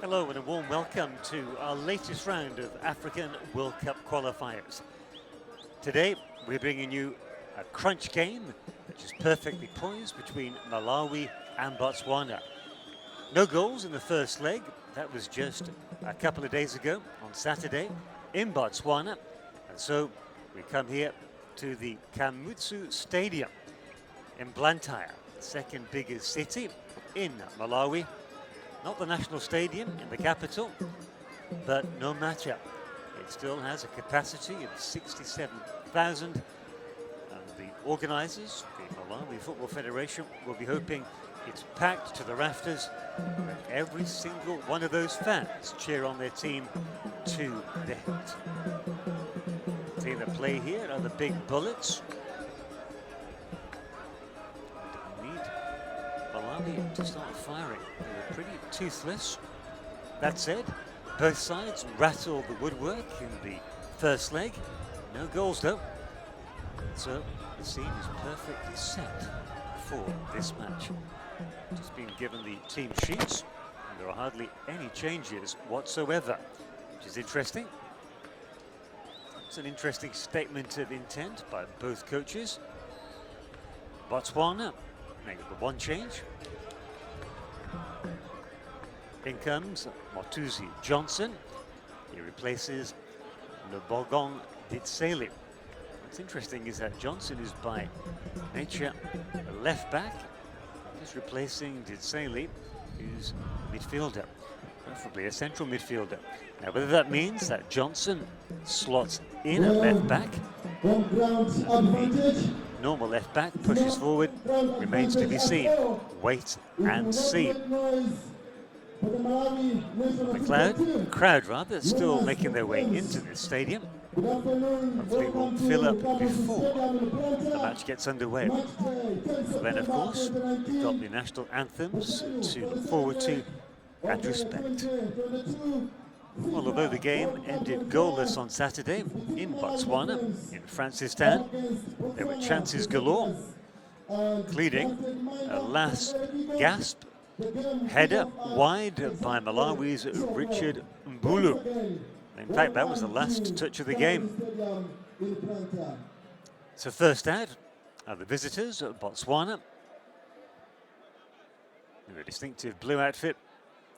Hello and a warm welcome to our latest round of African World Cup qualifiers. Today we're bringing you a crunch game which is perfectly poised between Malawi and Botswana. No goals in the first leg, that was just a couple of days ago on Saturday in Botswana, and so we come here to the Kamutsu Stadium in Blantyre, the second biggest city in Malawi. Not the national stadium in the capital, but no matter. It still has a capacity of 67,000, and the organisers, the Malawi Football Federation, will be hoping it's packed to the rafters, and every single one of those fans cheer on their team to the hilt. The team that play here are the Big Bullets. Malawi to start firing. They were pretty toothless. That said, both sides rattled the woodwork in the first leg. No goals though. So the scene is perfectly set for this match. Just been given the team sheets, and there are hardly any changes whatsoever, which is interesting. It's an interesting statement of intent by both coaches. Botswana make the one change. In comes Motuzi Johnson. He replaces Nobogong Ditsele. What's interesting is that Johnson is by nature a left back. He's replacing Ditsele, who's a midfielder, preferably a central midfielder. Now, whether that means that Johnson slots in at left back, normal left back pushes forward, remains to be seen. Wait and see. The crowd still making their way into this stadium. Hopefully will fill up before the match gets underway. Then, of course, we've got the national anthems to look forward to and respect. Well, although the game ended goalless on Saturday in Botswana, in Francistown, there were chances galore, including a last gasp header wide by Malawi's Richard Mbulu. In fact, that was the last touch of the game. So first out are the visitors at Botswana, in a distinctive blue outfit,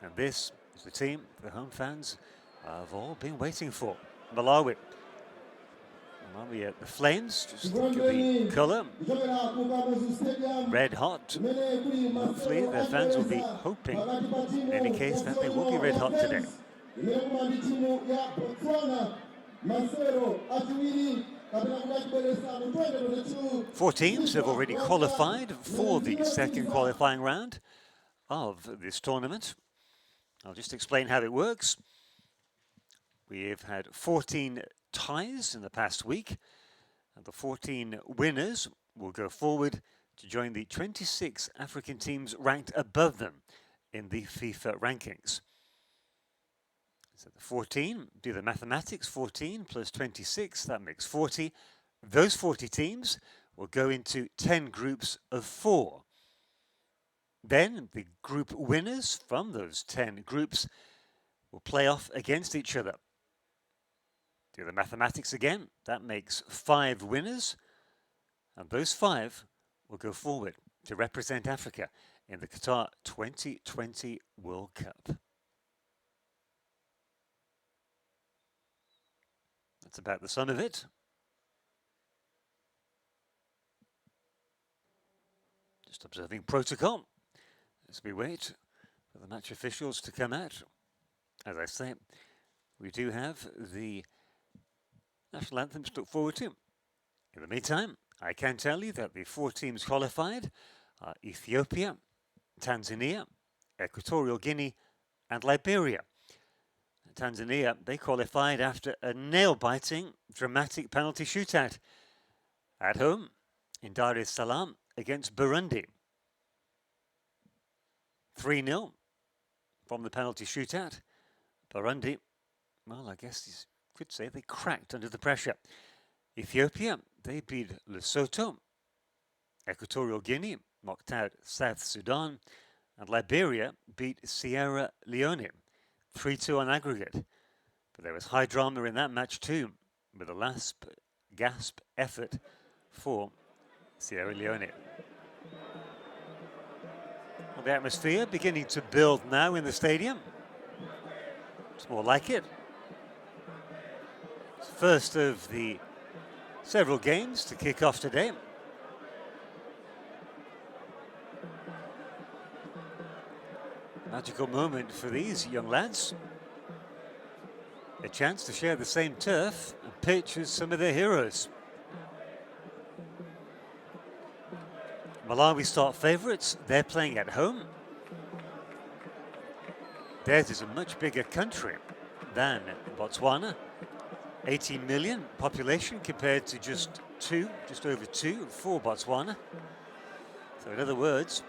and this is the team the home fans have all been waiting for. Malawi, the flames, just think of the colour, red hot. Hopefully their fans will be hoping, in any case, that they will be red hot today. 4 teams have already qualified for the second qualifying round of this tournament. I'll just explain how it works. We have had 14 ties in the past week, and the 14 winners will go forward to join the 26 African teams ranked above them in the FIFA rankings. So the 14, do the mathematics, 14 plus 26, that makes 40. Those 40 teams will go into 10 groups of 4. Then the group winners from those 10 groups will play off against each other. Do the mathematics again, that makes 5 winners, and those 5 will go forward to represent Africa in the Qatar 2020 World Cup. That's about the sum of it. Just observing protocol. as we wait for the match officials to come out. As I say, we do have the national anthems to look forward to. In the meantime, I can tell you that the 4 teams qualified are Ethiopia, Tanzania, Equatorial Guinea and Liberia. Tanzania, they qualified after a nail-biting, dramatic penalty shootout at home in Dar es Salaam against Burundi. 3-0 from the penalty shootout. Burundi, well, I guess you could say they cracked under the pressure. Ethiopia, they beat Lesotho. Equatorial Guinea knocked out South Sudan. And Liberia beat Sierra Leone 3-2 on aggregate. But there was high drama in that match too, with a last gasp effort for Sierra Leone. Well, the atmosphere beginning to build now in the stadium. It's more like it. It's the first of the several games to kick off today. Magical moment for these young lads. A chance to share the same turf and pitch as some of their heroes. Malawi start favourites, they're playing at home. Theirs is a much bigger country than Botswana. 18 million population compared to just over 2 for Botswana. So in other words,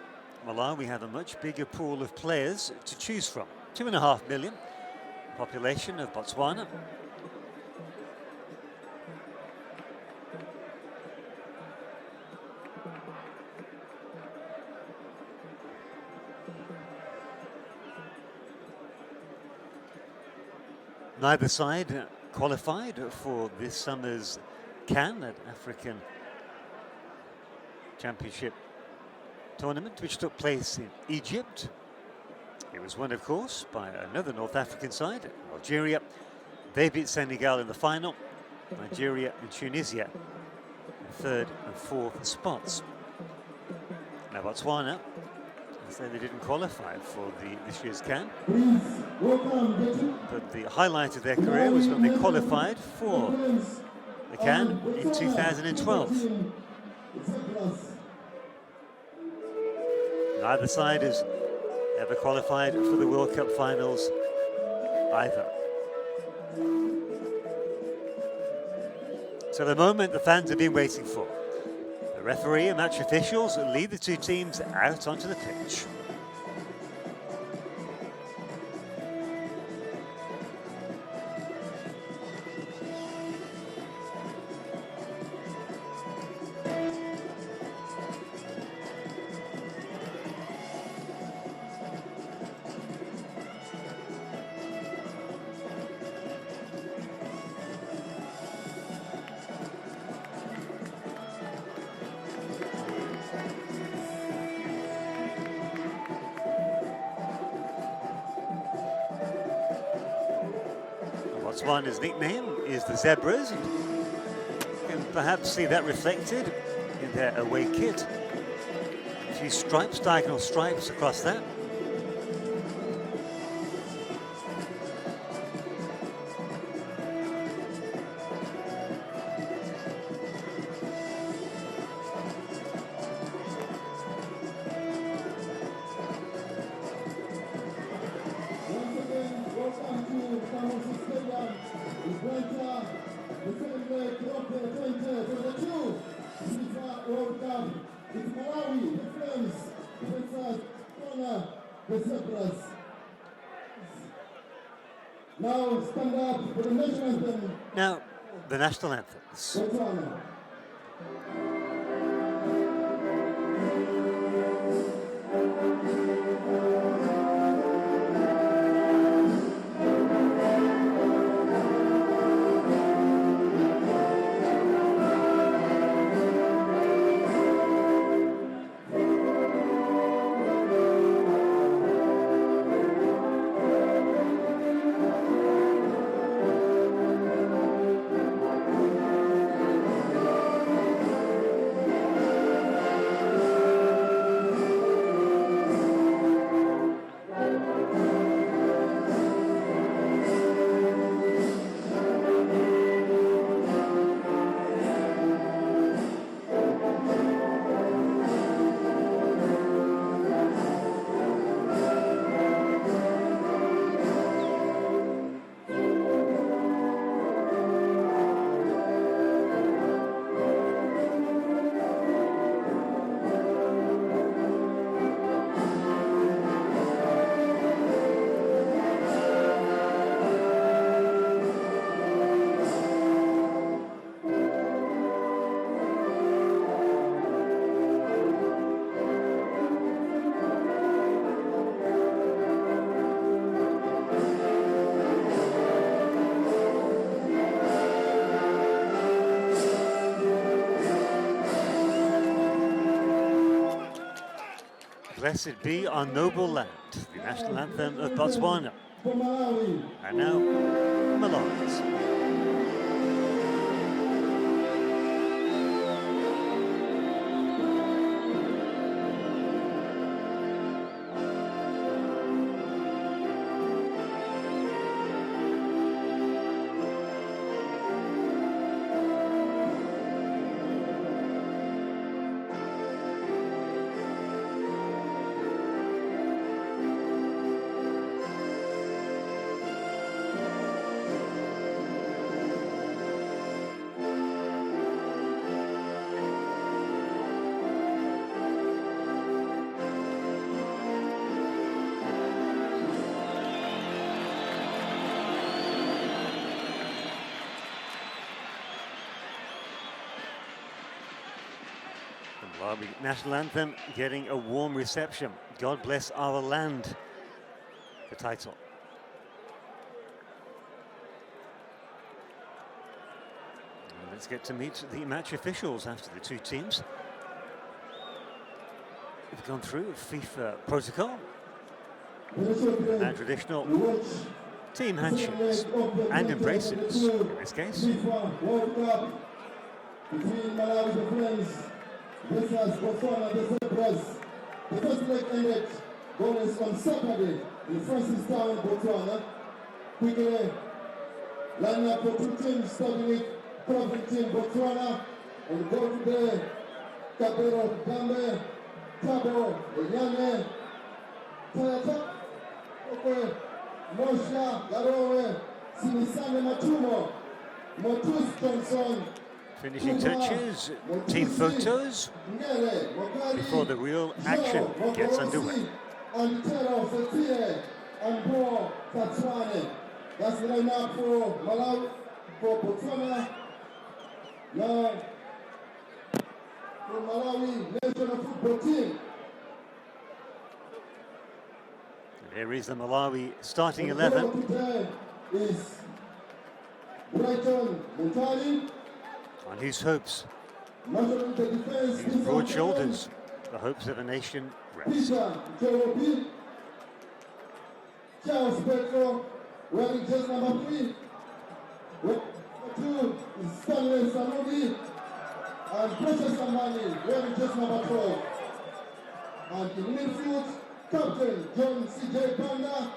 Malawi have a much bigger pool of players to choose from. 2.5 million population of Botswana. Neither side qualified for this summer's CAN, an African Championship tournament, which took place in Egypt. It was won, of course, by another North African side, Algeria. They beat Senegal in the final. Nigeria and Tunisia in 3rd and 4th spots. Now Botswana, I say they didn't qualify for this year's CAN. But the highlight of their career was when they qualified for the CAN in 2012. Neither side has ever qualified for the World Cup finals either. So the moment the fans have been waiting for. The referee and match officials lead the 2 teams out onto the pitch. Botswana's nickname is the Zebras. You can perhaps see that reflected in their away kit. A few stripes, diagonal stripes across that. Now stand up for the national anthem. Now, the national anthems. Blessed be our noble land, the national anthem of Botswana. For Malawi. And now, Malawi's. Malawi national anthem getting a warm reception. God bless our land, the title. And let's get to meet the match officials after the two teams have gone through FIFA protocol. And traditional team handshakes and embraces in this case. FIFA World Cup between Malawi the Friends versus Botswana the Zebras. The first leg ended goalless on Saturday in Francistown, Botswana. Quickly lining up for two teams, starting with Province team Botswana and go to the Kabero, Gambe, Tabo, Enyane, Tayata, Oke, Mosha, Garowe, Sinisane Matumo, Motus Johnson. Finishing touches, team photos, before the real action gets underway. That's the lineup for Malawi, for Botswana. Now, for Malawi national football team. And here is the Malawi starting 11. Today is Brighton Montali. On whose hopes, Measuring the defense, these broad shoulders, the hopes of a nation rest. Peter Jerobi, Charles Petro, wearing jersey number 3. Number 2 is Stanley Sanudi, and Precious Amani, wearing jersey number 12. And in midfield, Captain John C.J. Banda,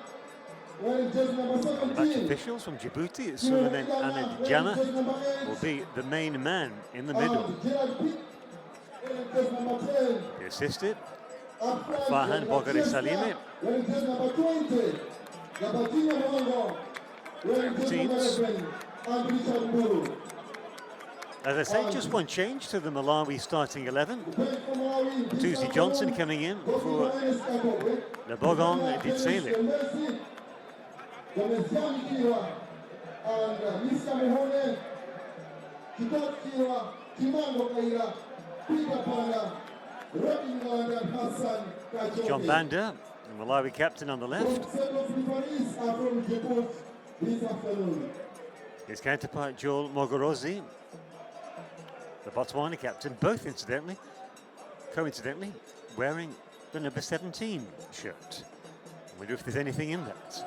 wearing jersey number 17. Match officials from Djibouti, Suleiman Ahmed Jama, will be the main man in the middle. He assisted by Farhan Bogari Salime. As I said, just one change to the Malawi starting 11. Tuzi Johnson coming in for Lebogong Ditsele. John Banda, the Malawi captain on the left. His counterpart Joel Mogorozi, the Botswana captain, both coincidentally, wearing the number 17 shirt. I wonder if there's anything in that.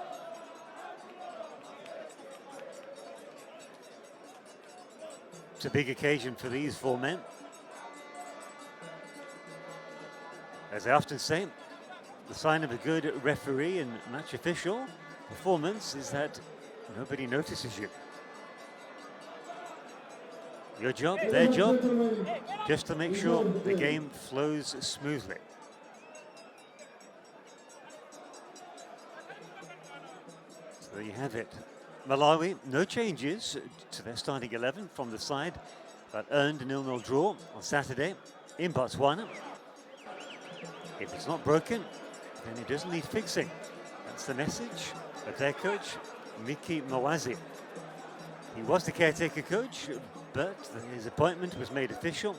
It's a big occasion for these four men. As I often say, the sign of a good referee and match official performance is that nobody notices you. Your job, their job, just to make sure the game flows smoothly. So there you have it. Malawi, no changes to their starting 11 from the side that earned a 0-0 draw on Saturday in Botswana. If it's not broken, then it doesn't need fixing. That's the message of their coach, Miki Mawazi. He was the caretaker coach, but his appointment was made official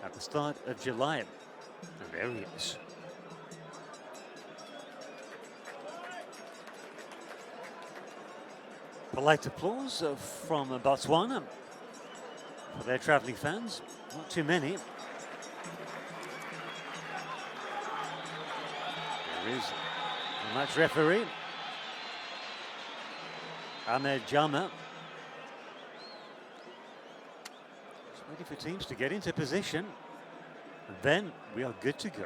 at the start of July. And there he is. Polite applause from Botswana for their travelling fans. Not too many. There is the match referee, Ahmed Jama. Just waiting for teams to get into position, and then we are good to go.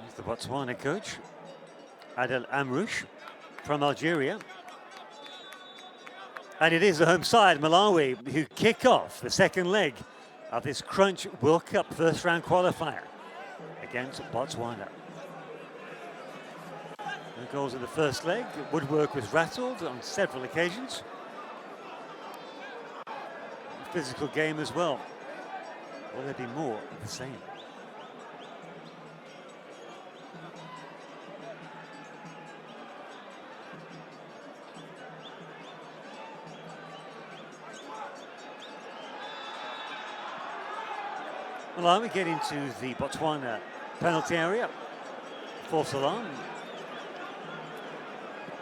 Here's the Botswana coach, Adel Amrouche, from Algeria. And it is the home side, Malawi, who kick off the second leg of this Crunch World Cup first round qualifier against Botswana. No goals in the first leg. Woodwork was rattled on several occasions. A physical game as well. Will there be more of the same? Malawi get into the Botswana penalty area. False alarm.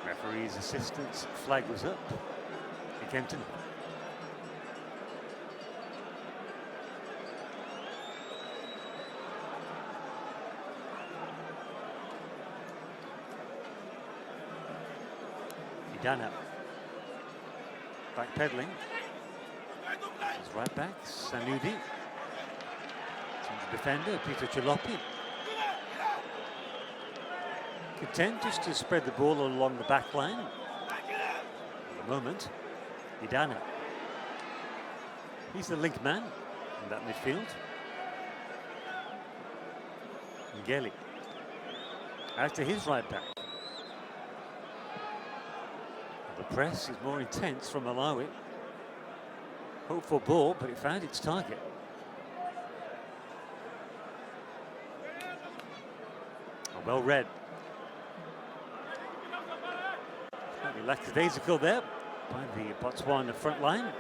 Referee's assistant's flag was up. It came to me. Idana. Backpedaling. His right back, Sanudi. Defender, Peter Chalopi. Content just to spread the ball along the back line. At the moment, Idana. He's the link man in that midfield. Ngeli. Out to his right back. The press is more intense from Malawi. Hopeful ball, but it found its target. Well read. Slightly lackadaisical there by the Botswana front line.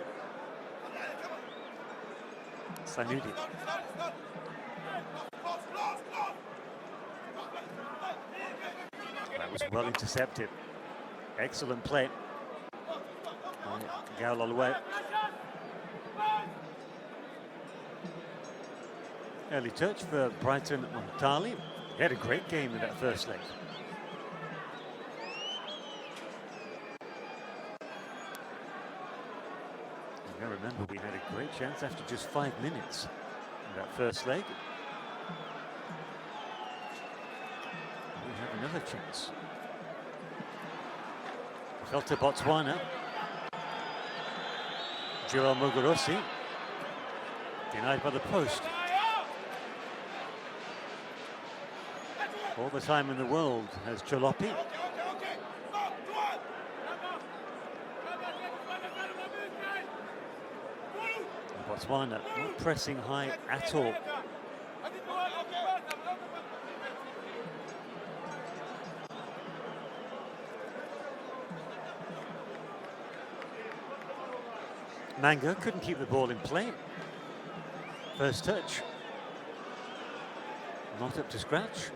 Sanudi. That was well intercepted. Excellent play. Gaulolwe. Early touch for Brighton on Tali. He had a great game in that first leg. I remember we had a great chance after just 5 minutes in that first leg. We have another chance. Fell to Botswana. Joel Mogorosi. Denied by the post. All the time in the world has Chalopi. Botswana not pressing high at all. Manga couldn't keep the ball in play. First touch. Not up to scratch.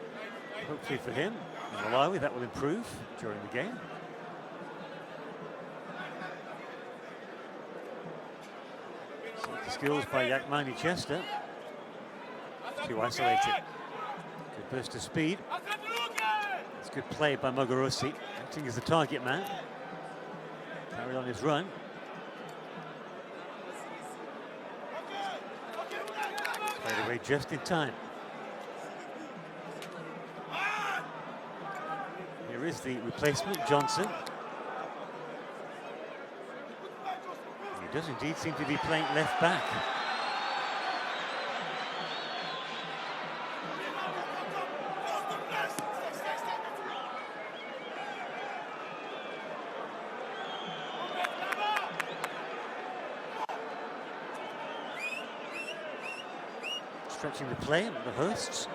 Hopefully for him, in Malawi, that will improve during the game. Safety skills by Yakmani Chester. Too isolated. Good burst of speed. It's good play by Mogorosi, acting as the target man. Carried on his run. Played away just in time. Here is the replacement, Johnson. He does indeed seem to be playing left back. Stretching the play, the hosts.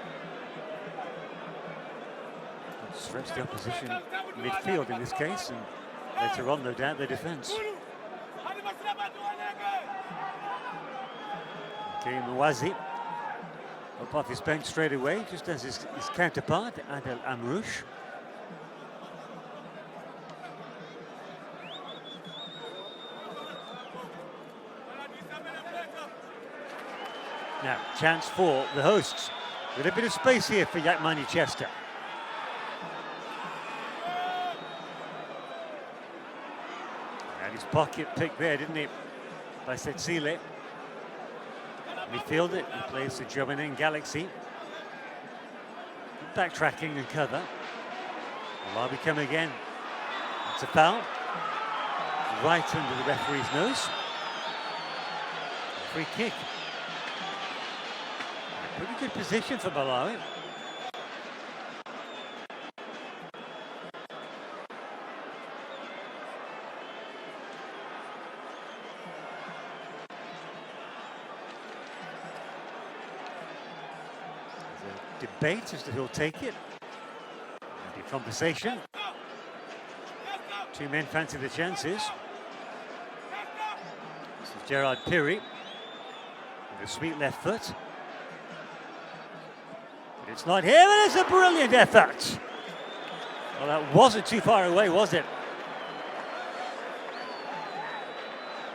Stretch the opposition midfield in this case, and later on, no doubt, their defence. Okay, Mwazi up off his bench straight away, just as his counterpart, Adel Amrouche. Now, chance for the hosts. With a bit of space here for Jack Manchester. And his pocket pick there, didn't he? By Setsile. Midfield it, he plays the German Galaxy. Backtracking and cover. Malawi come again. It's a foul. Right under the referee's nose. Free kick. A pretty good position for Malawi. Debate as to who'll take it. The conversation. Two men fancy the chances. This is Gerard Pirri with a sweet left foot. But it's not him, and it's a brilliant effort. Well, that wasn't too far away, was it?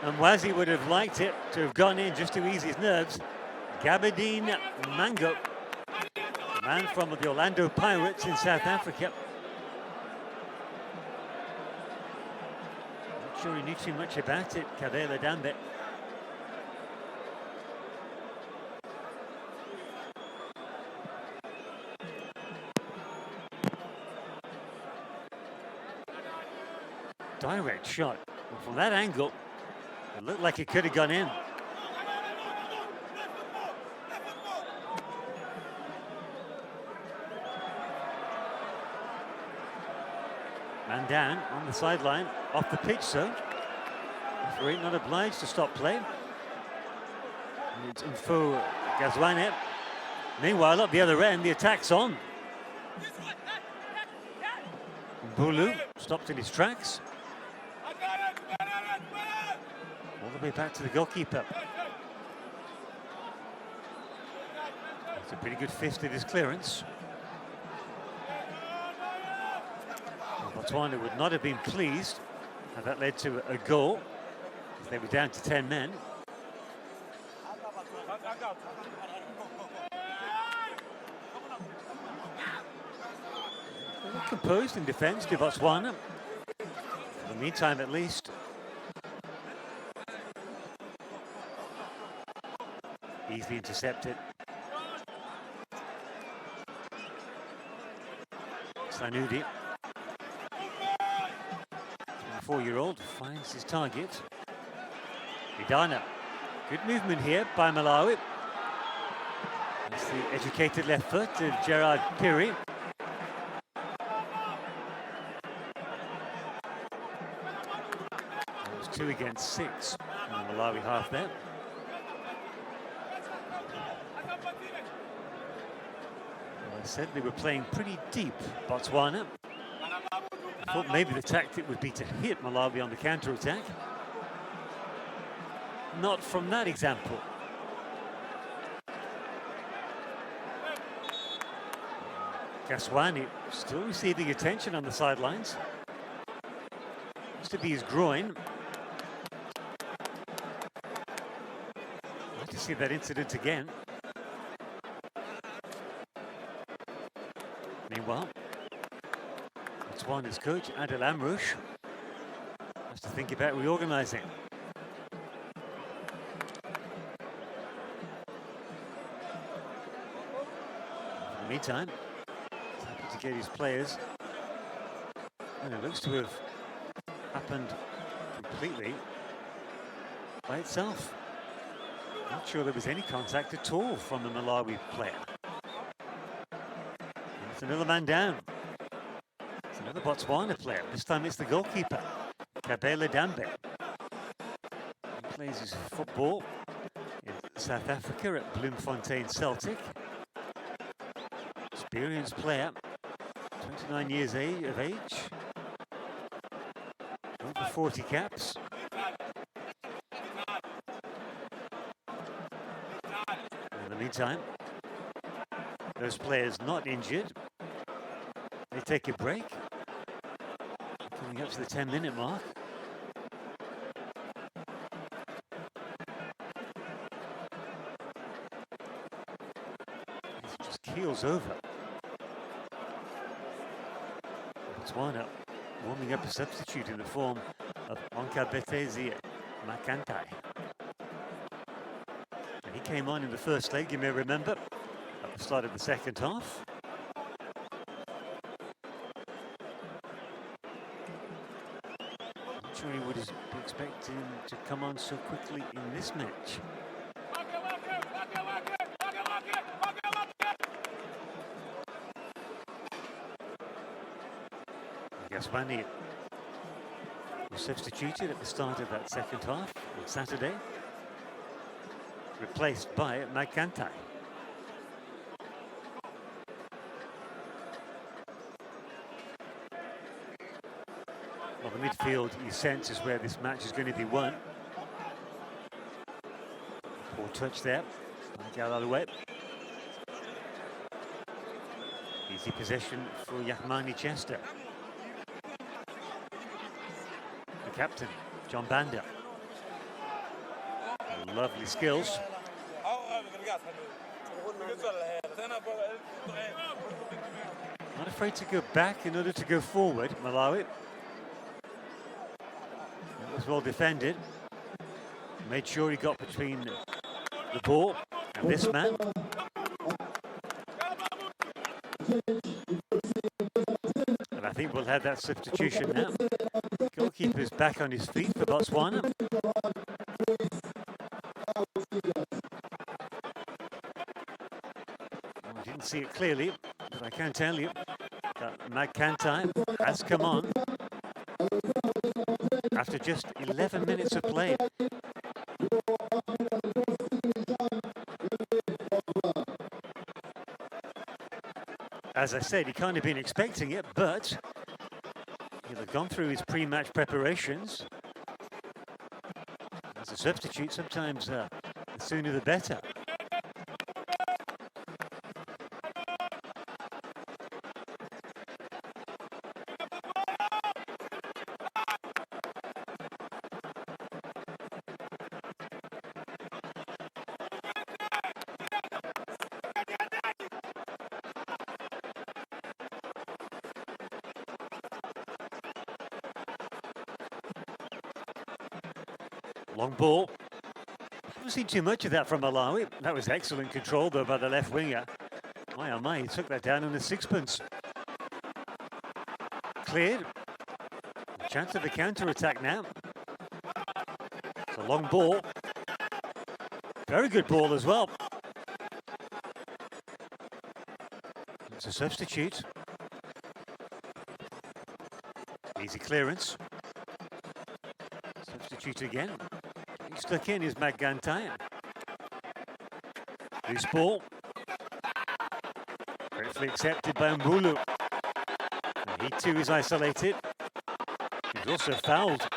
And Wazi would have liked it to have gone in just to ease his nerves. Gabadine Mango. Man from the Orlando Pirates in South Africa. Not sure he knew too much about it, Kabela Dambe. Direct shot. Well, from that angle, it looked like it could have gone in. Man down on the sideline, off the pitch, so referee not obliged to stop play. And it's Info Gazwane. Meanwhile, up the other end, the attack's on. Mbulu stopped in his tracks. All the way back to the goalkeeper. It's a pretty good fist at his clearance. Botswana would not have been pleased had that led to a goal, as they were down to 10 men. They were composed in defence to Botswana. For the meantime, at least. Easily intercepted. Sanudi. 4-year-old finds his target. Idana. Good movement here by Malawi. That's the educated left foot of Gerard Pirri. It was 2 against 6 in the Malawi half there. Well, I said they were playing pretty deep, Botswana. I thought maybe the tactic would be to hit Malawi on the counter-attack. Not from that example. Gaswani still receiving attention on the sidelines. Looks to be his groin. I'd like to see that incident again. Meanwhile, Botswana's coach, Adel Amrouche, has to think about reorganising. In the meantime, he's happy to get his players. And it looks to have happened completely by itself. Not sure there was any contact at all from the Malawi player. And it's another man down. It's another Botswana player. This time it's the goalkeeper, Kabela Dambe. He plays his football in South Africa at Bloemfontein Celtic. Experienced player, 29 years of age. Over 40 caps. In the meantime, those players not injured, they take a break. Coming up to the 10-minute mark. just keels over. Botswana warming up a substitute in the form of Onkabetezi Makantai. And he came on in the first leg, you may remember, at the start of the second half. Not sure he would be expecting to come on so quickly in this match. Gaswani was substituted at the start of that second half on Saturday, replaced by Makantai. Well, the midfield, you sense, is where this match is going to be won. Poor touch there, Galalaway. Easy possession for Yahmani Chester. The captain, John Banda. Lovely skills. Not afraid to go back in order to go forward, Malawi. That was well defended. Made sure he got between the ball and this man. And I think we'll have that substitution now. Goalkeeper's back on his feet for Botswana. Well, we didn't see it clearly, but I can tell you that Makantai has come on after just 11 minutes of play. As I said, he can't have been expecting it, but he'll have gone through his pre-match preparations. As a substitute, sometimes the sooner the better. Long ball. Haven't seen too much of that from Malawi. That was excellent control, though, by the left winger. My, oh my, he took that down on the sixpence. Cleared. A chance of a counter-attack now. It's a long ball. Very good ball as well. It's a substitute. Easy clearance. Substitute again. Stuck in is Makantai. Loose ball. Gratefully accepted by Mbulu. And he too is isolated. He's also fouled.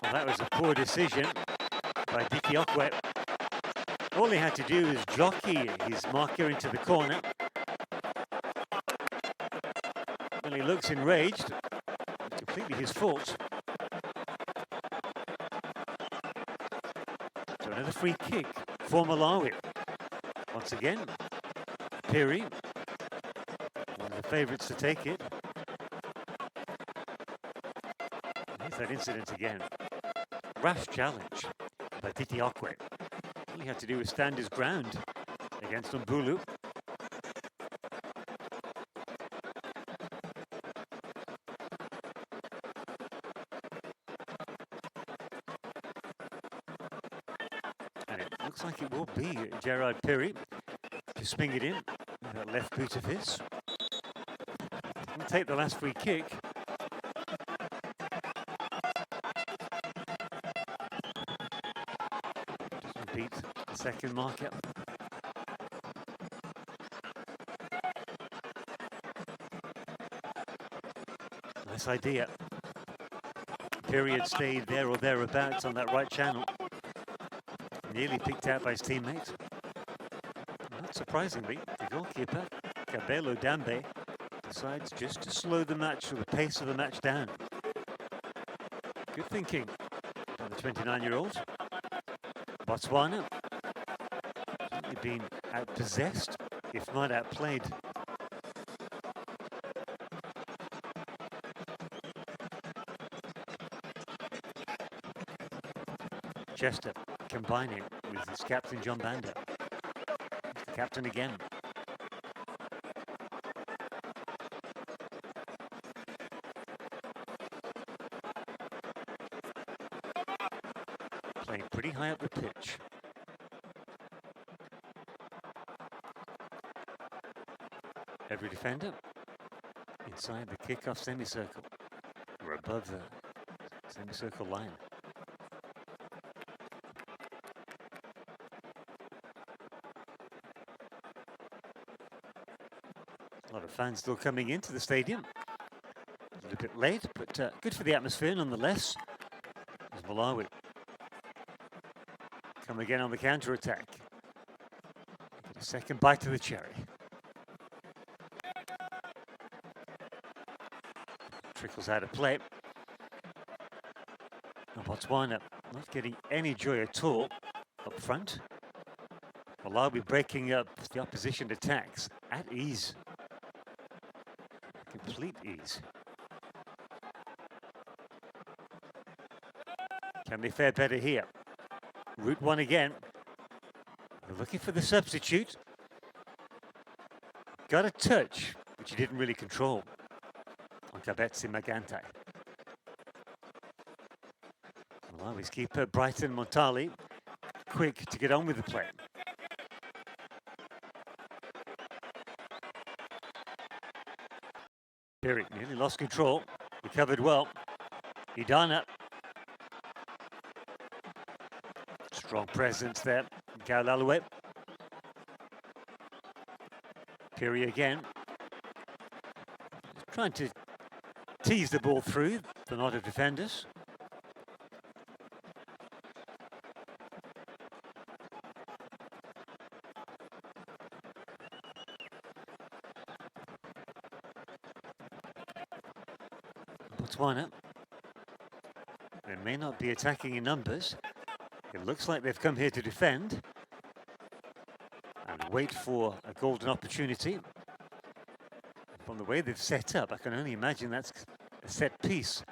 Well, that was a poor decision by Dikiokwe. All he had to do is jockey his marker into the corner. Well, he looks enraged. It's completely his fault. Another free kick for Malawi. Once again, Piri, one of the favourites to take it. Here's that incident again. Rash challenge by Dikiokwe. All he had to do was stand his ground against Mbulu. Looks like it will be Gerard Piri to swing it in with that left boot of his. He'll take the last free kick. Doesn't beat the second marker. Nice idea. Piri had stayed there or thereabouts on that right channel. Nearly picked out by his teammate. Not surprisingly, the goalkeeper, Kabelo Dambe, decides just to slow the match or the pace of the match down. Good thinking by the 29-year-old. Botswana certainly been outpossessed if not outplayed. Chester combining with his captain John Banda. The captain again. Playing pretty high up the pitch. Every defender inside the kickoff semicircle or above the semicircle line. A lot of fans still coming into the stadium. A little bit late, but good for the atmosphere nonetheless. As Malawi come again on the counter-attack. Get a second bite of the cherry. Trickles out of play. And Botswana not getting any joy at all up front. Malawi breaking up the opposition attacks at ease. Complete ease. Can they fare better here? Route one again. They're looking for the substitute. Got a touch, which he didn't really control on Kabetsi Magantai. Malawi's keeper, Brighton Montali, quick to get on with the play. Perry nearly lost control, recovered well. Idana. Strong presence there, Kaulalue. Perry again. Trying to tease the ball through the knot of defenders. Botswana, they may not be attacking in numbers. It looks like they've come here to defend and wait for a golden opportunity. From the way they've set up, I can only imagine that's a set piece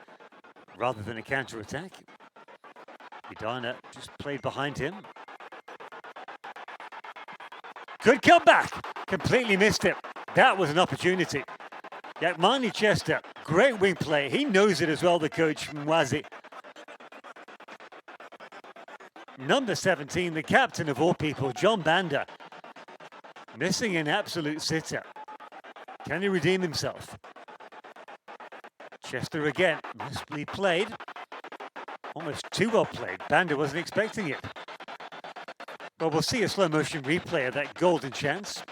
rather than a counter-attack. Idana just played behind him. Good comeback! Completely missed it. That was an opportunity. Yakmani Chester, great wing play. He knows it as well, the coach, Mwazi. Number 17, the captain of all people, John Banda. Missing an absolute sitter. Can he redeem himself? Chester again, mostly played. Almost too well played. Banda wasn't expecting it. Well, we'll see a slow motion replay of that golden chance.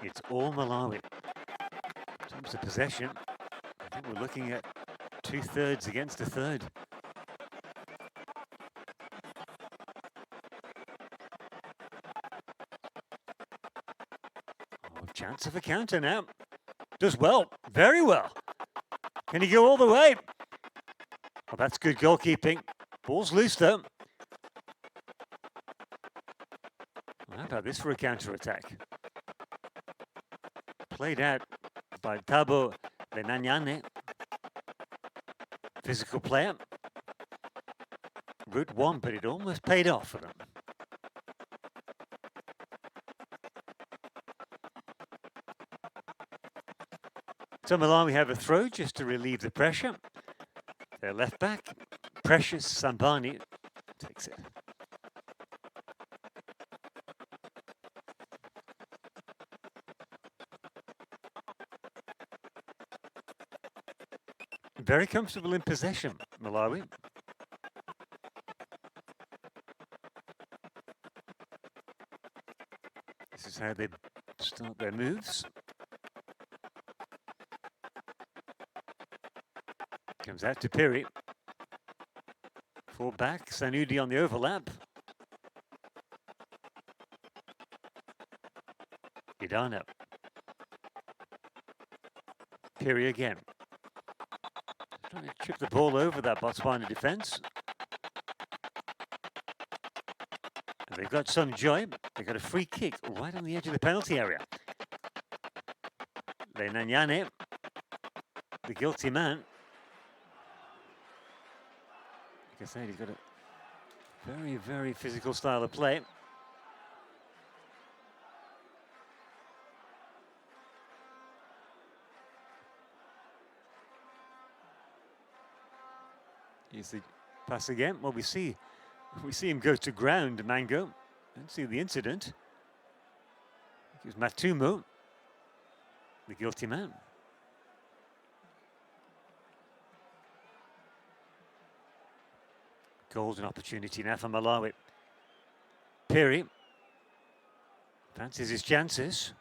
It's all Malawi. In terms of possession, I think we're looking at 2/3 against a third. Oh, chance of a counter now. Does well, very well. Can he go all the way? Well, that's good goalkeeping. Ball's loose though. Well, how about this for a counter-attack? Played out by Tabo Benanyane. Physical player. Route one, but it almost paid off for them. So Malawi have a throw just to relieve the pressure. Their left back, Precious Sambani, takes it. Very comfortable in possession, Malawi. This is how they start their moves. Comes out to Piri. Full back, Sanudi on the overlap. Idana. Piri again. Trying to chip the ball over that Botswana defence. And they've got some joy. They've got a free kick right on the edge of the penalty area. Lenanyane, the guilty man. Like I said, he's got a very, very physical style of play. Here's the pass again. Well, we see him go to ground, Mango. Don't see the incident. It was Matumo, the guilty man. Golden opportunity now for Malawi. Piri fancies his chances.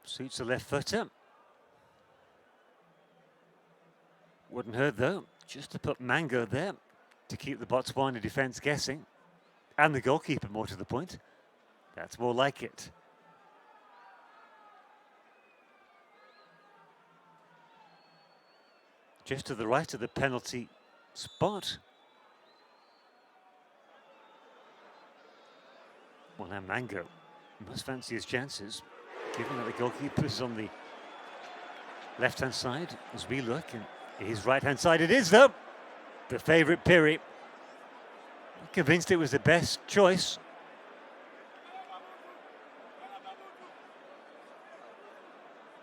Suits the left footer. Wouldn't hurt though, just to put Mango there to keep the Botswana defence guessing. And the goalkeeper, more to the point. That's more like it. Just to the right of the penalty spot. Well, now Mango must fancy his chances, given that the goalkeeper is on the left-hand side as we look, and his right-hand side it is, though. The favourite Piri. Convinced it was the best choice.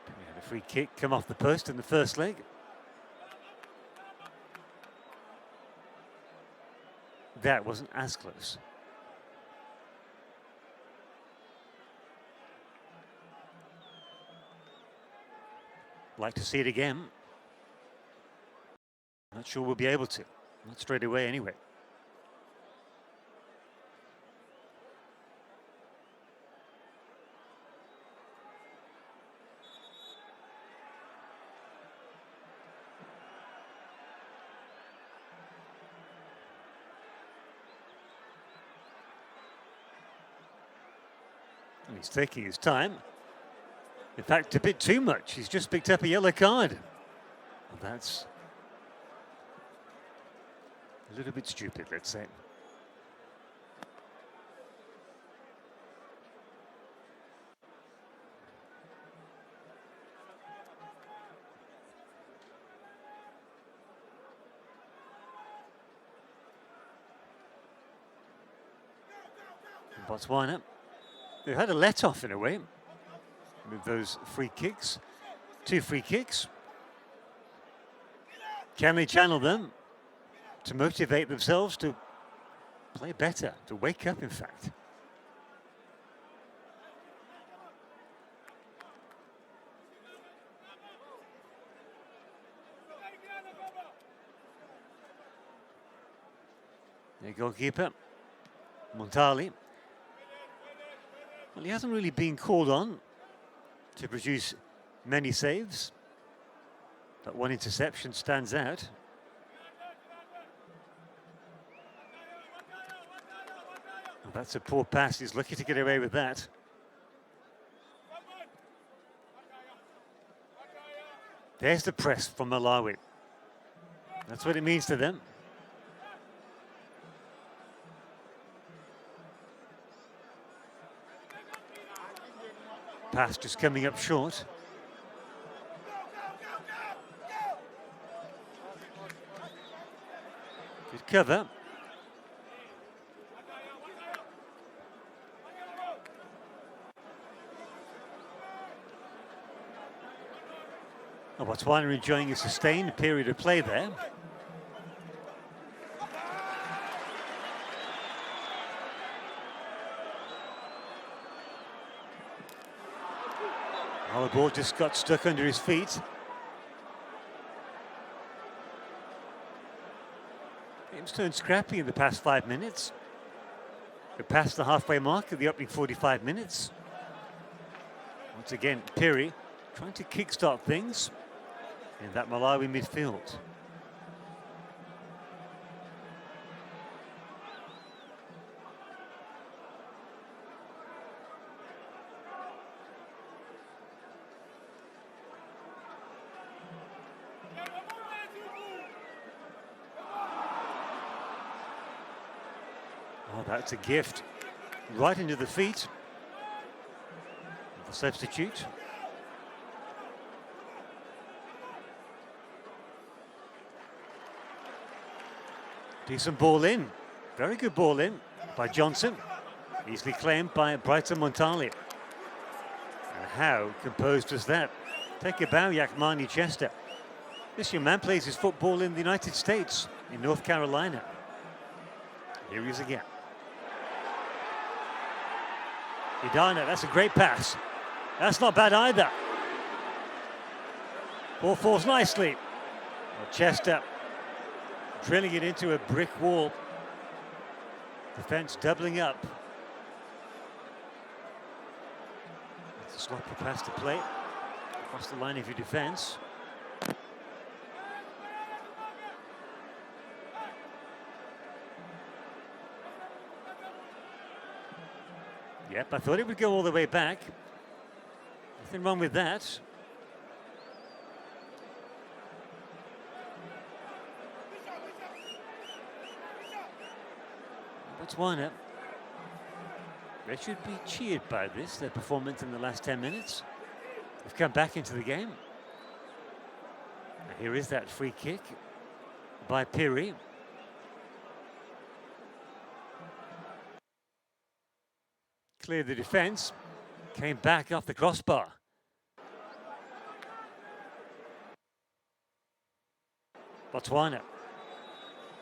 We had a free kick come off the post in the first leg. That wasn't as close. Like to see it again. Not sure we'll be able to. Not straight away anyway. He's taking his time. In fact, a bit too much. He's just picked up a yellow card. Well, that's a little bit stupid, let's say. Botswana, they had a let-off in a way with those free kicks. 2 free kicks. Can they channel them to motivate themselves to play better, to wake up, in fact? Their goalkeeper, Montali. Well, he hasn't really been called on to produce many saves. That one interception stands out. Well, that's a poor pass. He's lucky to get away with that. There's the press from Malawi. That's what it means to them. Pass just coming up short. Good cover. Botswana enjoying a sustained period of play there. Well, the ball just got stuck under his feet. Game's turned scrappy in the past 5 minutes. We're past the halfway mark of the opening 45 minutes. Once again, Piri trying to kickstart things in that Malawi midfield. Oh, that's a gift. Right into the feet. The substitute. Decent ball in. Very good ball in by Johnson. Easily claimed by Brighton Montali. And how composed was that? Take a bow, Yakmani Chester. This young man plays his football in the United States, in North Carolina. Here he is again. Idana, that's a great pass. That's not bad either. Ball falls nicely. Well, Chester drilling it into a brick wall. Defence doubling up. It's a sloppy pass to play. Across the line of your defence. Yep, I thought it would go all the way back. Nothing wrong with that. Botswana, they should be cheered by this, their performance in the last 10 minutes. They've come back into the game. Here is that free kick by Piri. Cleared the defence, came back off the crossbar. Botswana,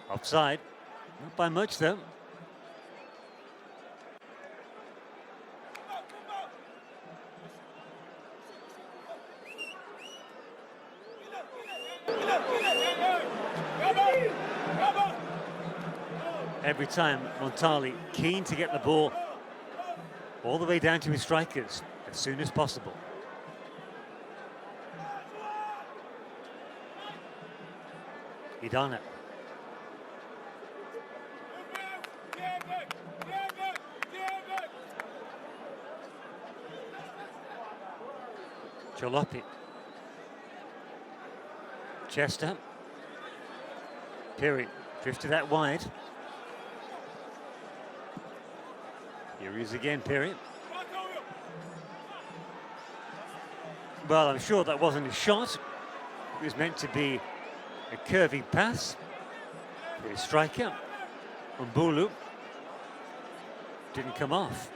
offside, not by much though. Every time Montali keen to get the ball all the way down to his strikers as soon as possible. Idana. Cholopi. Chester. Piri drifted that wide. Here he is again, Piri. Well, I'm sure that wasn't a shot. It was meant to be a curving pass. The striker, Mbulu, didn't come off.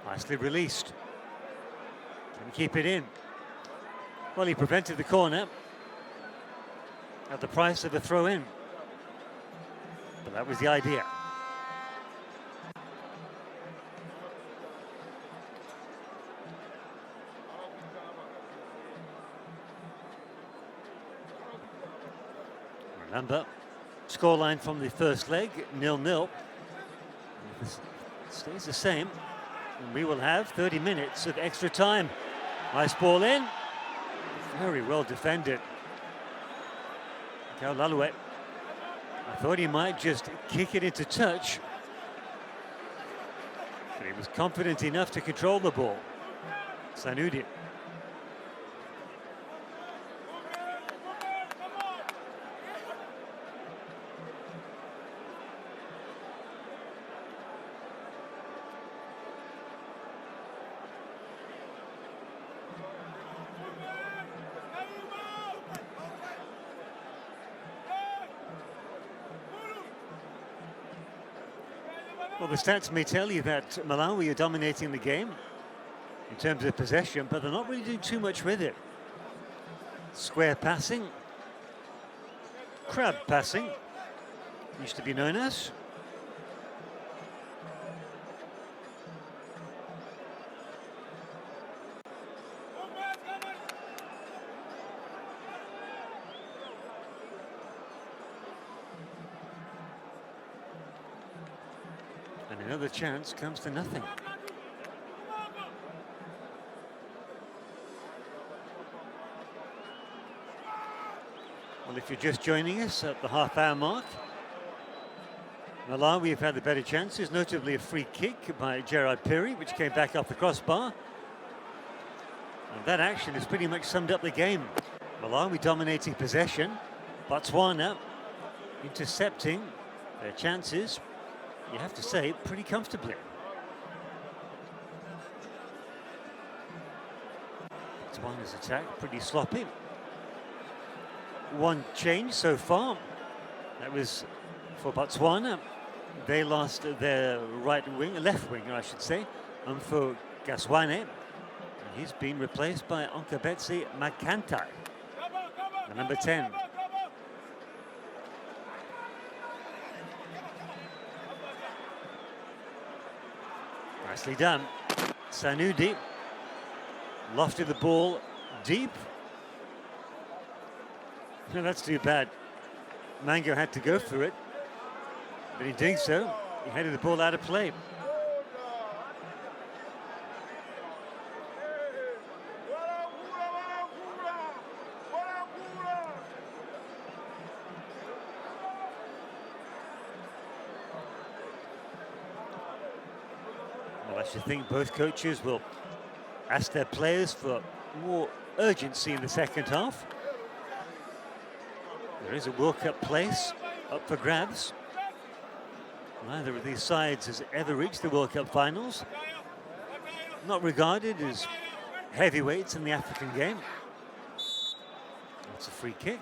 Nicely released. Can he keep it in? Well, he prevented the corner at the price of a throw-in. But that was the idea. Remember, scoreline from the first leg, 0-0. If this stays the same, and we will have 30 minutes of extra time. Nice ball in. Very well defended. Kaulalue. I thought he might just kick it into touch, but he was confident enough to control the ball. Sanudi. Well, the stats may tell you that Malawi are dominating the game in terms of possession, but they're not really doing too much with it. Square passing, crab passing, used to be known as. And another chance comes to nothing. Well, if you're just joining us at the half-hour mark, Malawi have had the better chances, notably a free kick by Gerard Piri, which came back off the crossbar. And that action has pretty much summed up the game. Malawi dominating possession, Botswana intercepting their chances, you have to say, pretty comfortably. Botswana's attack pretty sloppy. One change so far. That was for Botswana. They lost their left winger, I should say, for Gaswane. He's been replaced by Onkabetse Makantai, the number 10. Nicely done. Sanudi lofted the ball deep. No, that's too bad. Mango had to go for it, but in doing so, he headed the ball out of play. Well, I should think both coaches will ask their players for more urgency in the second half. There is a World Cup place up for grabs. Neither of these sides has ever reached the World Cup finals. Not regarded as heavyweights in the African game. That's a free kick.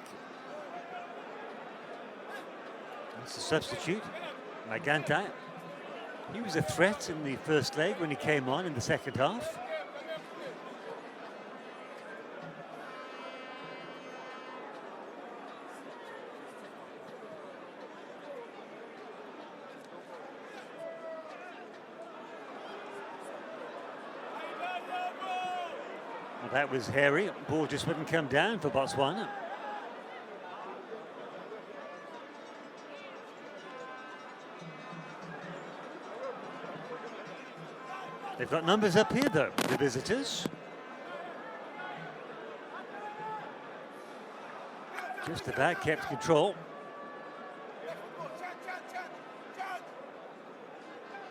That's a substitute, Magantai. He was a threat in the first leg when he came on in the second half. Well, that was hairy. Ball just wouldn't come down for Botswana. They've got numbers up here, though, the visitors. Just about kept control.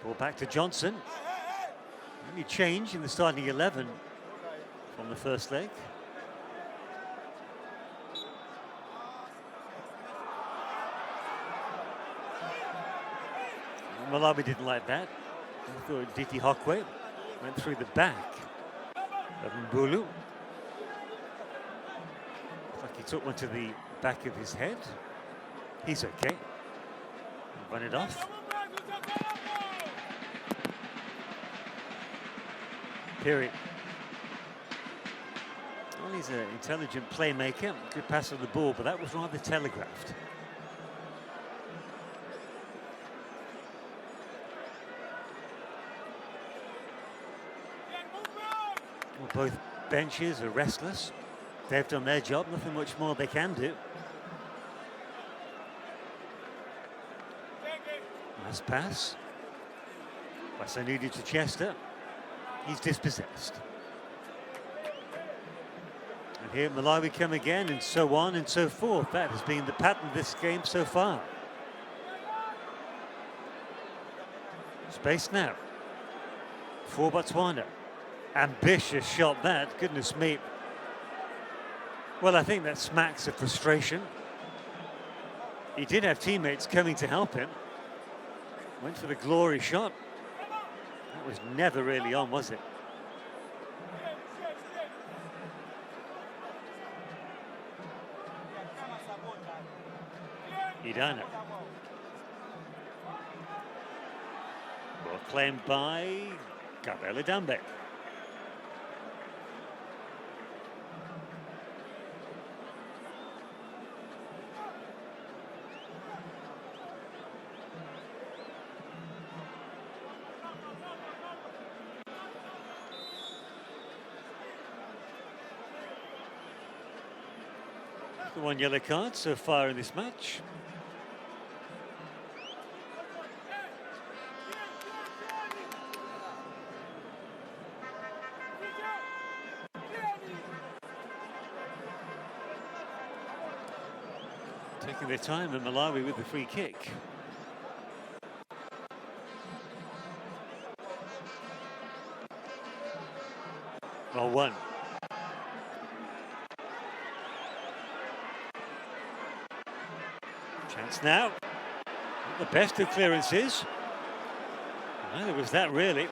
Ball back to Johnson. Any change in the starting 11 from the first leg. Malawi didn't like that. I thought Diti Hokwe went through the back of Mbulu. Looks like he took one to the back of his head. He's okay. Run it off. Period. Well, he's an intelligent playmaker. Good pass on the ball, but that was rather telegraphed. Well, both benches are restless. They've done their job, nothing much more they can do. Nice pass. Sanudi to Chester. He's dispossessed. And here Malawi come again, and so on and so forth. That has been the pattern of this game so far. Space now for Botswana. Ambitious shot that, goodness me. Well, I think that smacks of frustration. He did have teammates coming to help him. Went for the glory shot. That was never really on, was it? Idana. Well claimed by Kabele Dambe. One yellow card so far in this match. Taking their time in Malawi with the free kick. Well, one. Chance now. Not the best of clearances. Neither was that really.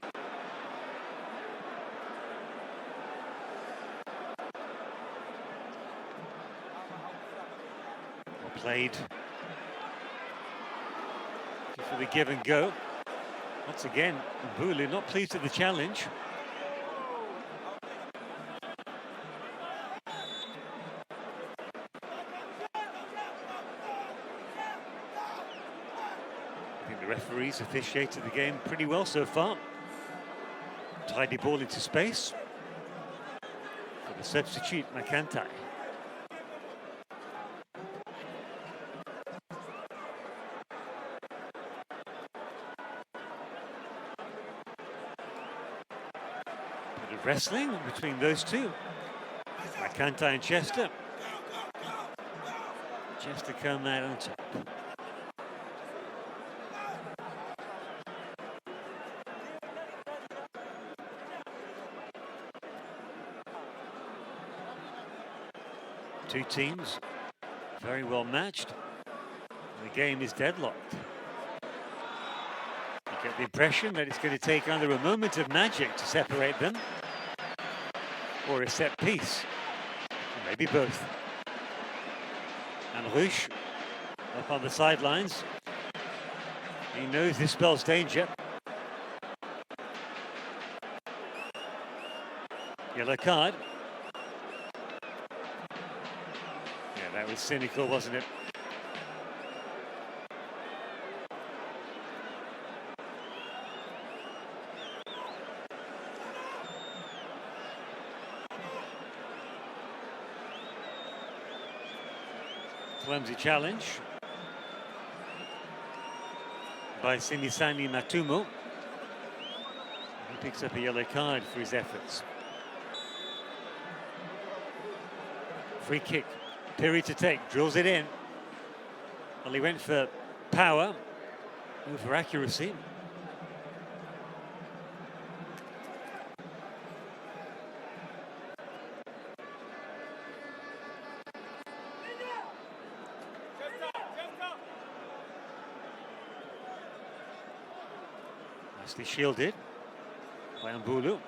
Well played. For the give and go. Once again, Mbulu not pleased with the challenge. I think the referees officiated the game pretty well so far. Tidy ball into space for the substitute Makantai. Wrestling between those two. Makantai and Chester. Chester come out on top. Two teams very well matched. The game is deadlocked. You get the impression that it's going to take either a moment of magic to separate them, or a set piece, or maybe both. And Rush up on the sidelines. He knows this spells danger. Yellow card. Yeah, that was cynical, wasn't it? Clumsy challenge by Simisani Matumo. He picks up a yellow card for his efforts. Free kick. Piri to take, drills it in. Well, he went for power, moved for accuracy. Nicely shielded by Mbulu.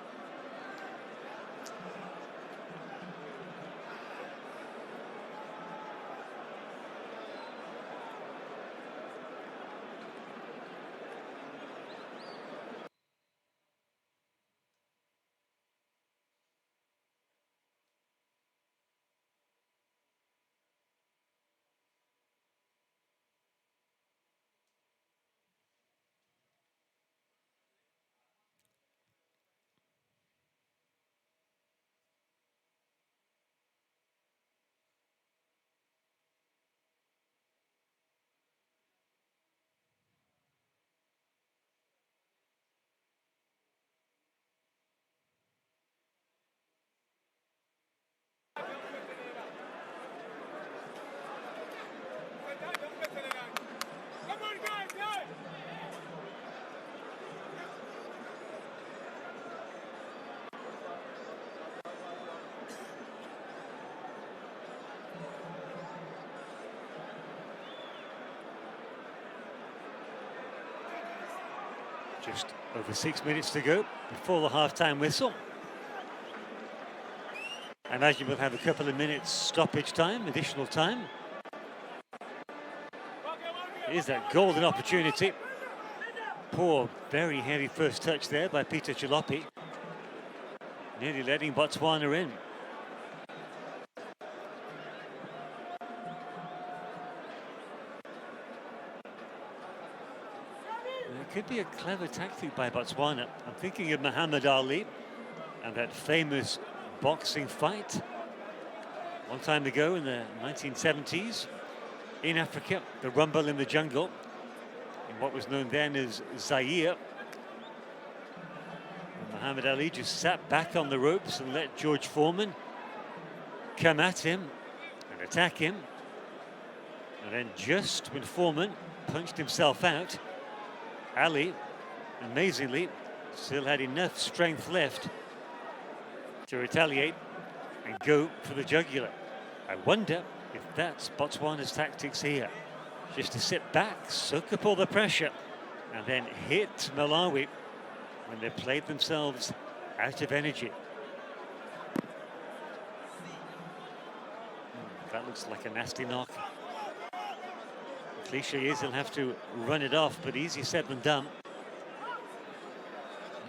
Just over 6 minutes to go before the half-time whistle. I imagine we'll have a couple of minutes stoppage time, additional time. Here's that golden opportunity. Poor, very heavy first touch there by Peter Chilopi. Nearly letting Botswana in. It could be a clever tactic by Botswana. I'm thinking of Muhammad Ali and that famous boxing fight a long time ago in the 1970s in Africa, the rumble in the jungle, in what was known then as Zaire. And Muhammad Ali just sat back on the ropes and let George Foreman come at him and attack him. And then just when Foreman punched himself out, Ali, amazingly, still had enough strength left to retaliate and go for the jugular. I wonder if that's Botswana's tactics here. just to sit back, soak up all the pressure, and then hit Malawi when they played themselves out of energy. That looks like a nasty knock. The cliche is he'll have to run it off, but easier said than done.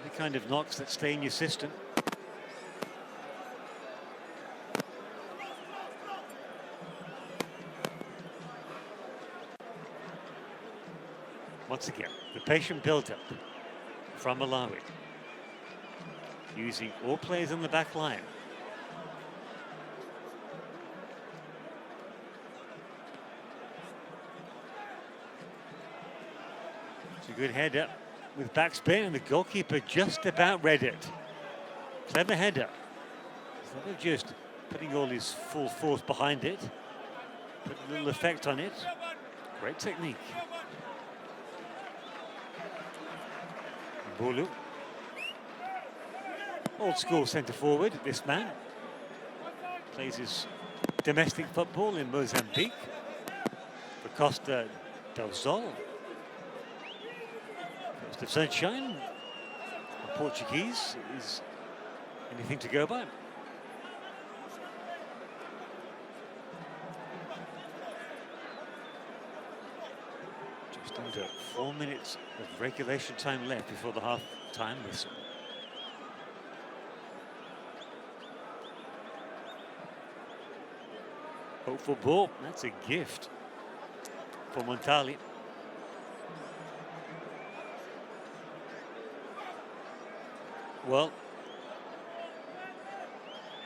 The kind of knocks that stay in your system. Once again, the patient build-up from Malawi, using all players on the back line. It's a good header with backspin, and the goalkeeper just about read it. Clever header. Instead of just putting all his full force behind it, put a little effect on it. Great technique. Bulu. Old school centre forward, this man. Plays his domestic football in Mozambique for Costa del Sol. Coast of Sunshine. A Portuguese is anything to go by. Just under 4 minutes of regulation time left before the half-time whistle. Hopeful ball, that's a gift for Montali. Well,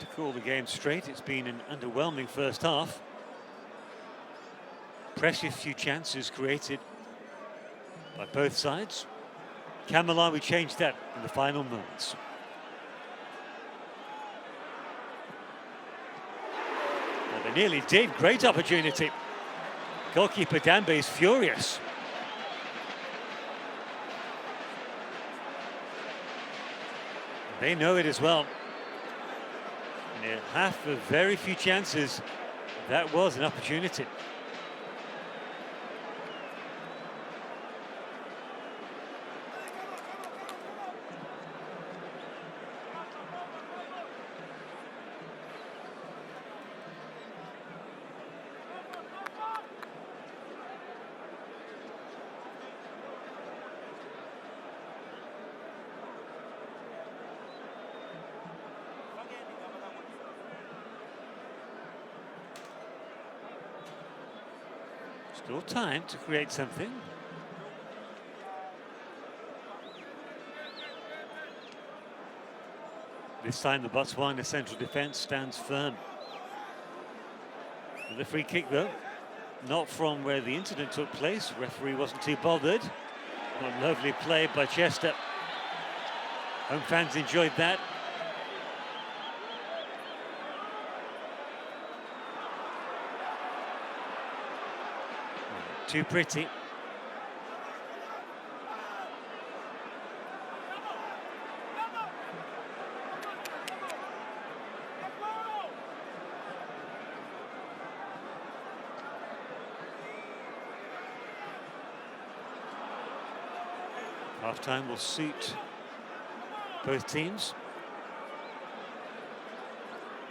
to call the game straight, it's been an underwhelming first half. Precious few chances created by both sides. Can Malawi change that in the final moments? Well, they nearly did. Great opportunity. Goalkeeper Dambe is furious. They know it as well. In a half of very few chances, that was an opportunity. Still time to create something. This time the Botswana central defence stands firm. And the free kick though, not from where the incident took place. Referee wasn't too bothered. But lovely play by Chester. Home fans enjoyed that. Too pretty. Half-time will suit both teams.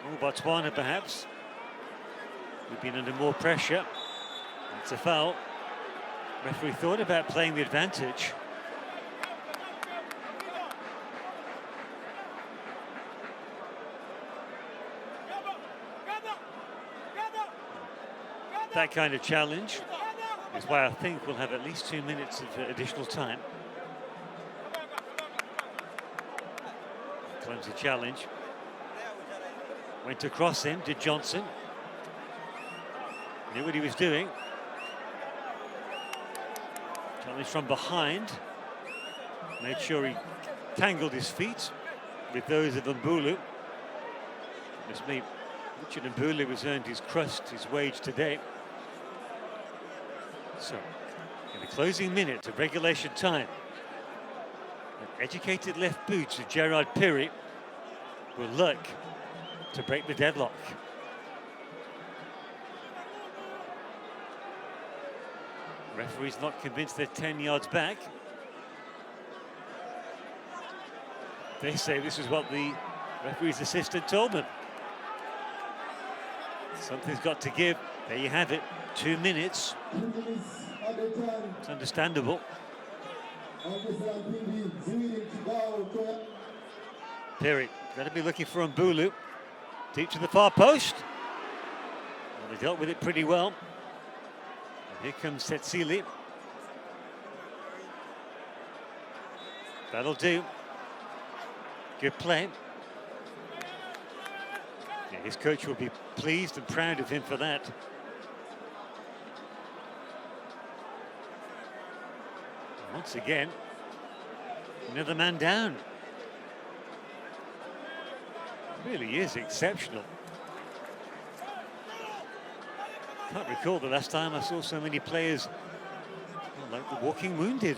Oh, Botswana perhaps. We've been under more pressure. It's a foul. Referee thought about playing the advantage. That kind of challenge is why I think we'll have at least 2 minutes of additional time. Clumsy challenge. Went across him, did Johnson. Knew what he was doing. Challenge from behind. Made sure he tangled his feet with those of Mbulu. Goodness me, Richard Mbulu has earned his crust, his wage today. So, in the closing minute of regulation time, an educated left boot of Gerard Piri will look to break the deadlock. Referee's not convinced they're 10 yards back. They say this is what the referee's assistant told them. Something's got to give. There you have it, 2 minutes. It's understandable. Perry, got to be looking for Mbulu. Deep to the far post. Well, they dealt with it pretty well. And here comes Setsili. That'll do. Good play. Yeah, his coach will be pleased and proud of him for that. And once again, another man down. Really is exceptional. Can't recall the last time I saw so many players like the walking wounded.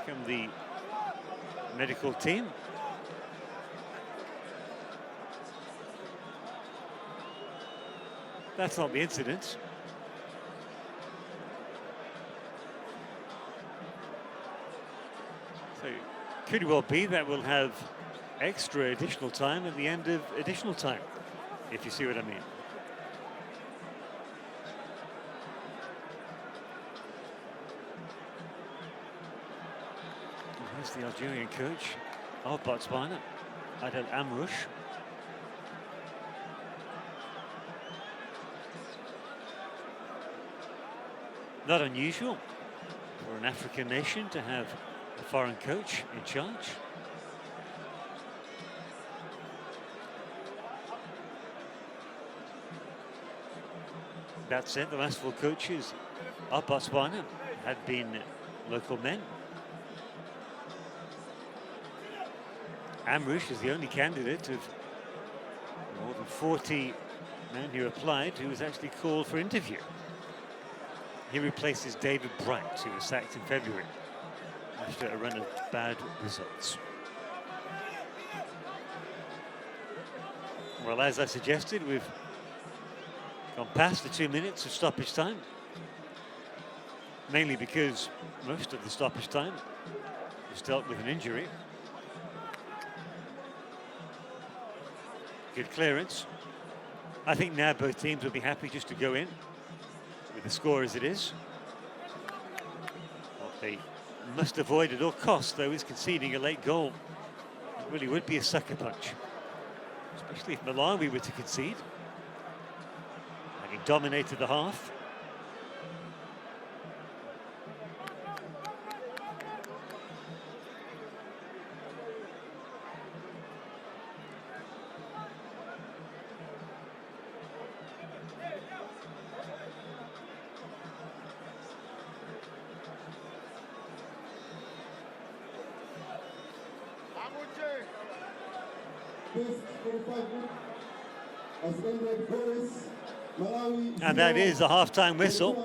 Here come the medical team. That's not the incident. So could well be that we'll have extra additional time at the end of additional time, if you see what I mean. Here's the Algerian coach of Botswana, Adel Amrouche. Not unusual for an African nation to have a foreign coach in charge. That said, the last 4 coaches of Botswana had been local men. Amrouche is the only candidate of more than 40 men who applied who was actually called for interview. He replaces David Bright, who was sacked in February after a run of bad results. Well, as I suggested, we've gone past the 2 minutes of stoppage time, mainly because most of the stoppage time was dealt with an injury. Good clearance. I think now both teams will be happy just to go in with the score as it is. What they must avoid at all costs, though, is conceding a late goal. It really would be a sucker punch, especially if Malawi were to concede, having dominated the half. And that is a half-time whistle.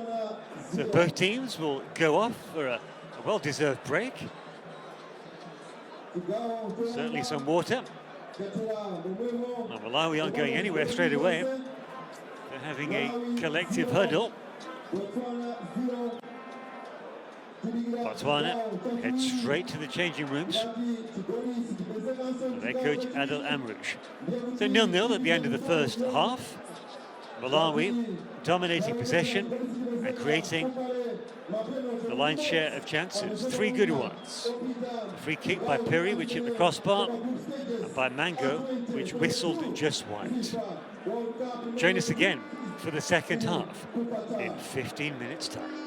So both teams will go off for a well-deserved break. Certainly some water. Now, Malawi aren't going anywhere straight away. They're having a collective huddle. Botswana heads straight to the changing rooms. And their coach Adel Amrouche. So 0-0 at the end of the first half. Malawi dominating possession and creating the lion's share of chances. 3 good ones. A free kick by Perry, which hit the crossbar, and by Mango, which whistled just wide. Join us again for the second half in 15 minutes' time.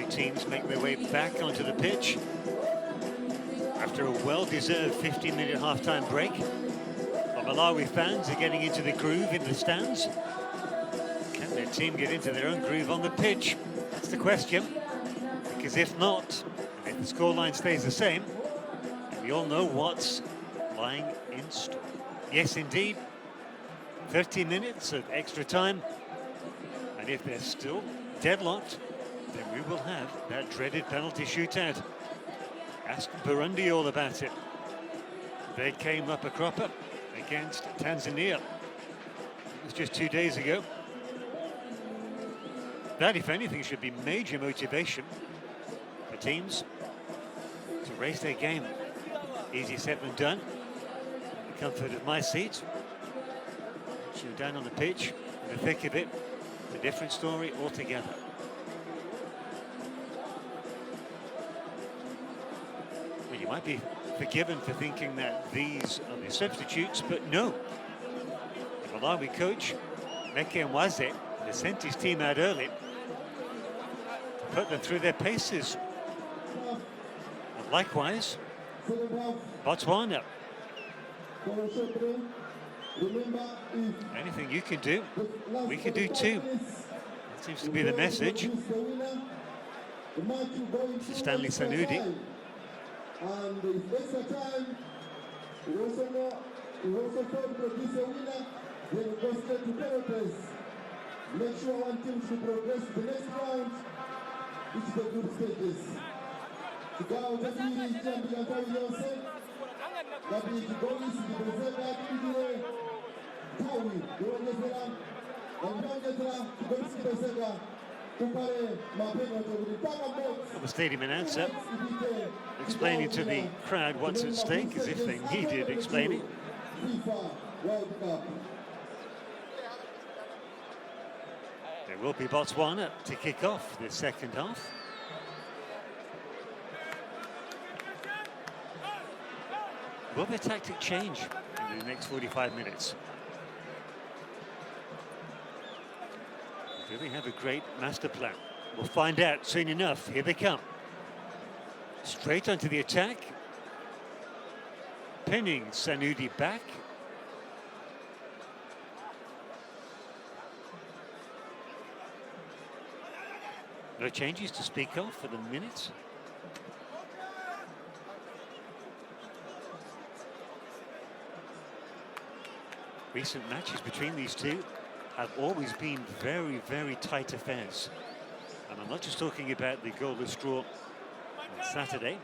Teams make their way back onto the pitch after a well-deserved 15-minute half-time break. But Malawi fans are getting into the groove in the stands. Can their team get into their own groove on the pitch? That's the question. Because if not, if the scoreline stays the same, we all know what's lying in store. Yes, indeed. 30 minutes of extra time. And if they're still deadlocked, then we will have that dreaded penalty shootout. Ask Burundi all about it. They came up a cropper against Tanzania. It was just 2 days ago. That, if anything, should be major motivation for teams to raise their game. Easier said than done. The comfort of my seat. You're down on the pitch, in the thick of it, a different story altogether. Well, you might be forgiven for thinking that these are the substitutes, but no. The Malawi coach, Meke Mwaze, has sent his team out early to put them through their paces. And likewise, Botswana. Anything you can do, we can do too. That seems to be the message. Stanley Sanudi. And if extra time, we also failed to produce a winner, then we go straight to penalties. Make sure one team should progress to the next round, which is the group stages. Kikao cha pili cha mjangoni yose, kabili kigoli sikipelezeka kipigile, tawi, uongezela, na mjangezela, kigoli sikipelezeka, The stadium announcer explaining to the crowd what's at stake, as if they needed explaining. FIFA World Cup. There will be Botswana to kick off the second half. Will their tactic change in the next 45 minutes? Do they have a great master plan? We'll find out soon enough. Here they come. Straight onto the attack. Pinning Sanudi back. No changes to speak of for the minute. Recent matches between these two have always been very, very tight affairs. And I'm not just talking about the goalless draw on Saturday.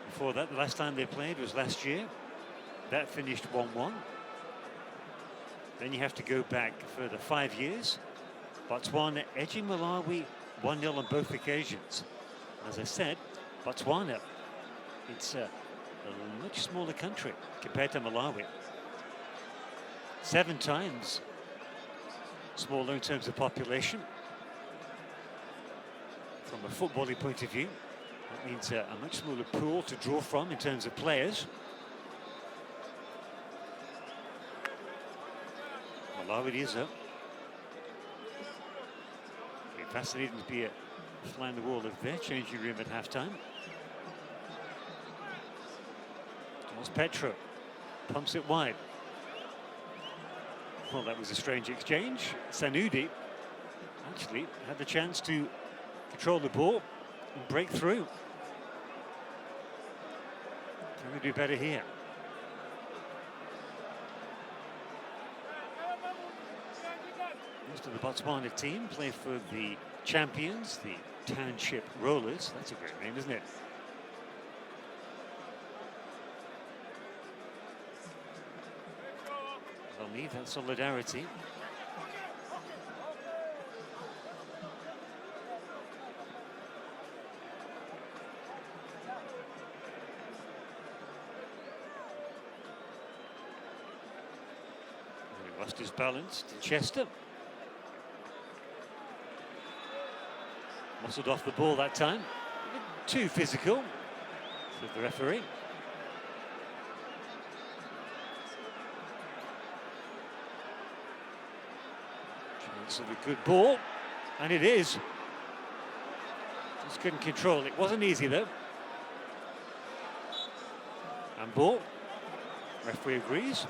Before that, the last time they played was last year. That finished 1-1. Then you have to go back further 5 years. Botswana edging Malawi 1-0 on both occasions. As I said, Botswana, it's a much smaller country compared to Malawi. 7 times smaller in terms of population. From a footballing point of view, that means a much smaller pool to draw from in terms of players. Malawi is up. It'll be fascinating to be a fly on the wall of their changing room at halftime. Tomas Petro pumps it wide. Well, that was a strange exchange. Sanudi actually had the chance to control the ball and break through. Can we do better here? Most of the Botswana team play for the champions, the Township Rollers. That's a great name, isn't it? They'll need that solidarity. He lost his balance to Chester. Muscled off the ball that time. Too physical, said the referee. Chance of a good ball, and it is. Just couldn't control it. Wasn't easy though. And ball. Referee agrees.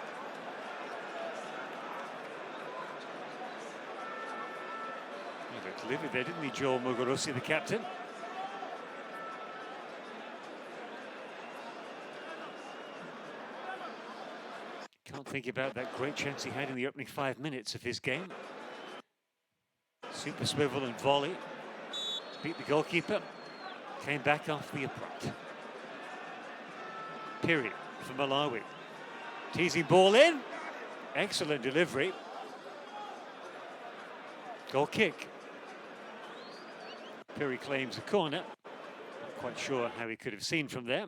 Delivered there, didn't he, Joel Mogorosi, the captain? Can't think about that great chance he had in the opening 5 minutes of his game. Super swivel and volley. Beat the goalkeeper. Came back off the upright. Period for Malawi. Teasing ball in. Excellent delivery. Goal kick. Perry claims a corner. Not quite sure how he could have seen from there.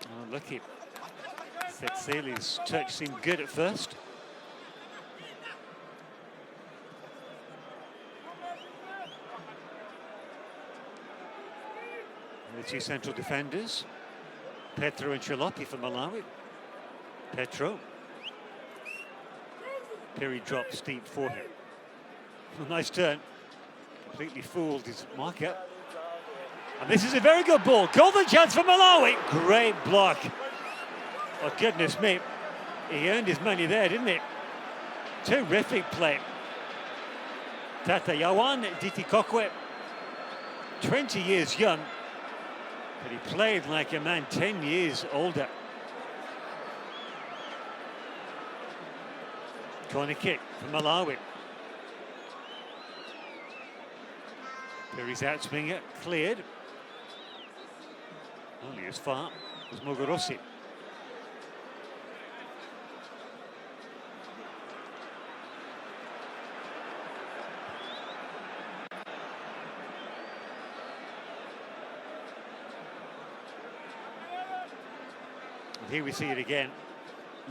Oh, lucky. Setseli's touch seemed good at first. And the two central defenders, Petro and Chalopi for Malawi. Petro. Perry drops deep for him. Nice turn. Completely fooled his marker. And this is a very good ball. Golden chance for Malawi. Great block. Oh, goodness me. He earned his money there, didn't he? Terrific play. Tata Yawan Ditikokwe. 20 years young, but he played like a man 10 years older. Corner kick for Malawi. Perry's outswinger cleared. Only as far as Mogorosi. And here we see it again.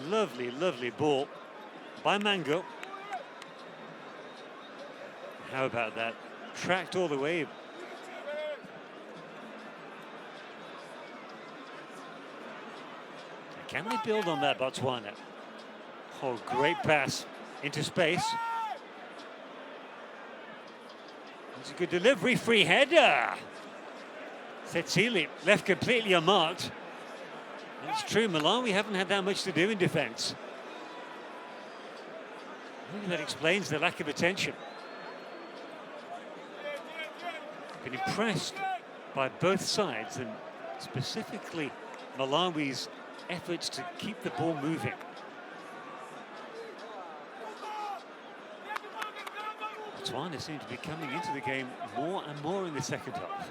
Lovely, lovely ball by Mango. How about that? Tracked all the way. Can they build on that, Botswana? Oh, great pass into space. It's a good delivery, free header. Setsili left completely unmarked. That's true, Malawi haven't had that much to do in defence. Maybe that explains the lack of attention. Been impressed by both sides, and specifically Malawi's efforts to keep the ball moving. Botswana seem to be coming into the game more and more in the second half.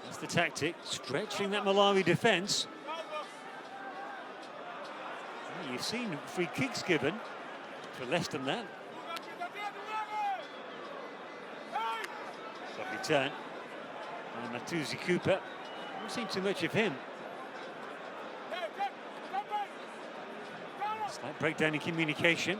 That's the tactic, stretching that Malawi defence. Well, you've seen free kicks given for less than that. Lovely turn. And Matuzi Cooper. Haven't seen too much of him. Slight breakdown in communication.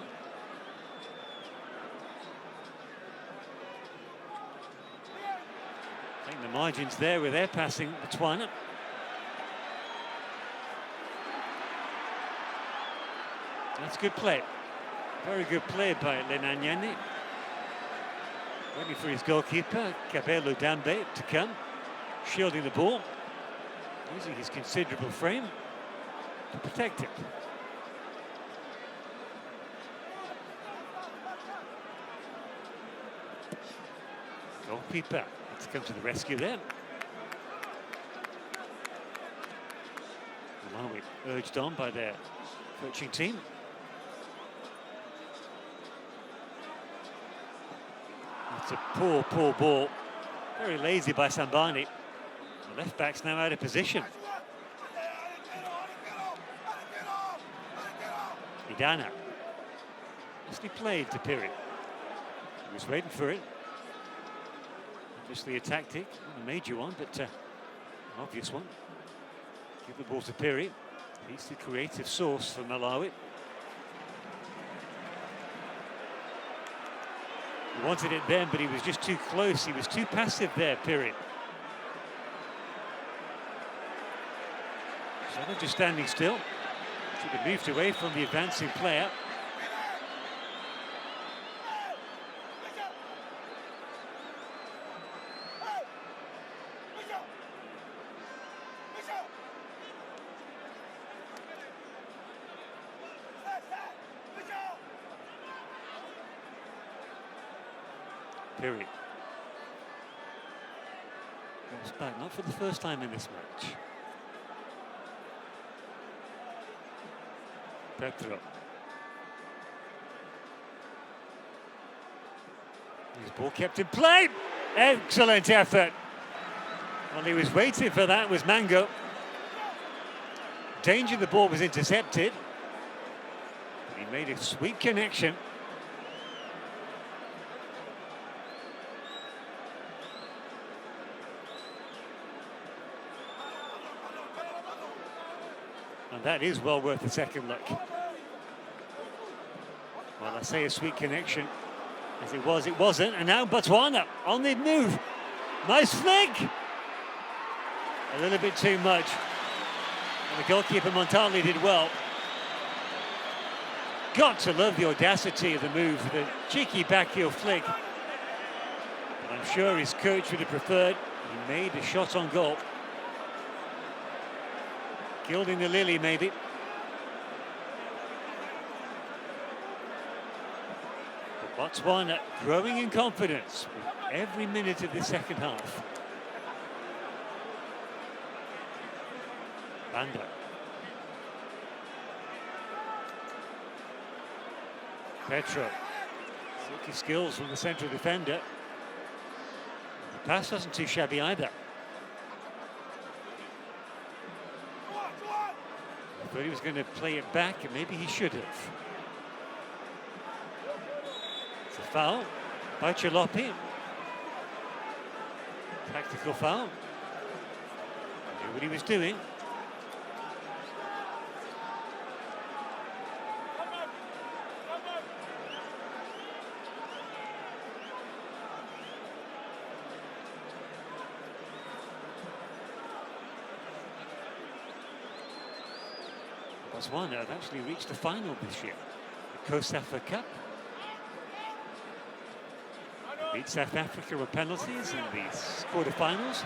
I think the margins there with their passing, Botswana. That's good play. Very good play by Lenanyane. Waiting for his goalkeeper, Kabelo Dambe, to come. Shielding the ball. Using his considerable frame to protect it. Goalkeeper has come to the rescue there. Malawi urged on by their coaching team. It's a poor ball. Very lazy by Sambani. The left back's now out of position. Idana. Nicely played to Piri. He was waiting for it. Obviously a tactic, not a major one, but an obvious one. Give the ball to Piri. He's the creative source for Malawi. He wanted it then, but he was just too close. He was too passive there, Piri. So just standing still. Should have moved away from the advancing player. Piri. Goes back, not for the first time in this match. Petro. His ball kept in play. Excellent effort. Well, he was waiting for that, was Mango. Danger, the ball was intercepted. But he made a sweet connection. And that is well worth a second look. Well, I say a sweet connection. As it was, it wasn't. And now Botswana on the move. Nice flick. A little bit too much. And the goalkeeper Montali did well. Got to love the audacity of the move, the cheeky backheel flick. But I'm sure his coach would have preferred he made a shot on goal. Gilding the lily, maybe. But Botswana growing in confidence with every minute of the second half. Banda. Petro. Silky skills from the central defender. The pass wasn't too shabby either. I thought he was going to play it back, and maybe he should have. It's a foul by Chalopi. Tactical foul. He knew what he was doing. Botswana have actually reached the final this year, the COSAFA Cup. They beat South Africa with penalties in the quarterfinals,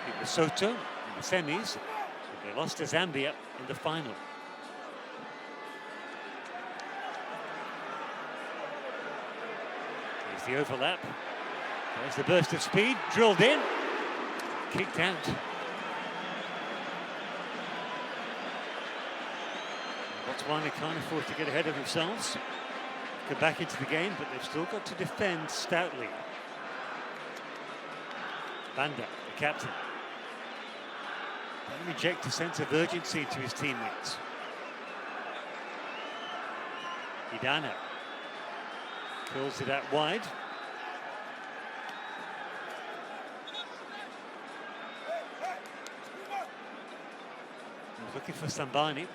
beat Lesotho in the semis, but they lost to Zambia in the final. There's the overlap. There's the burst of speed, drilled in, kicked out. Botswana can't afford to get ahead of themselves. Come back into the game, but they've still got to defend stoutly. Banda, the captain. They reject a sense of urgency to his teammates. Idana curls it out wide. He was looking for Sambani,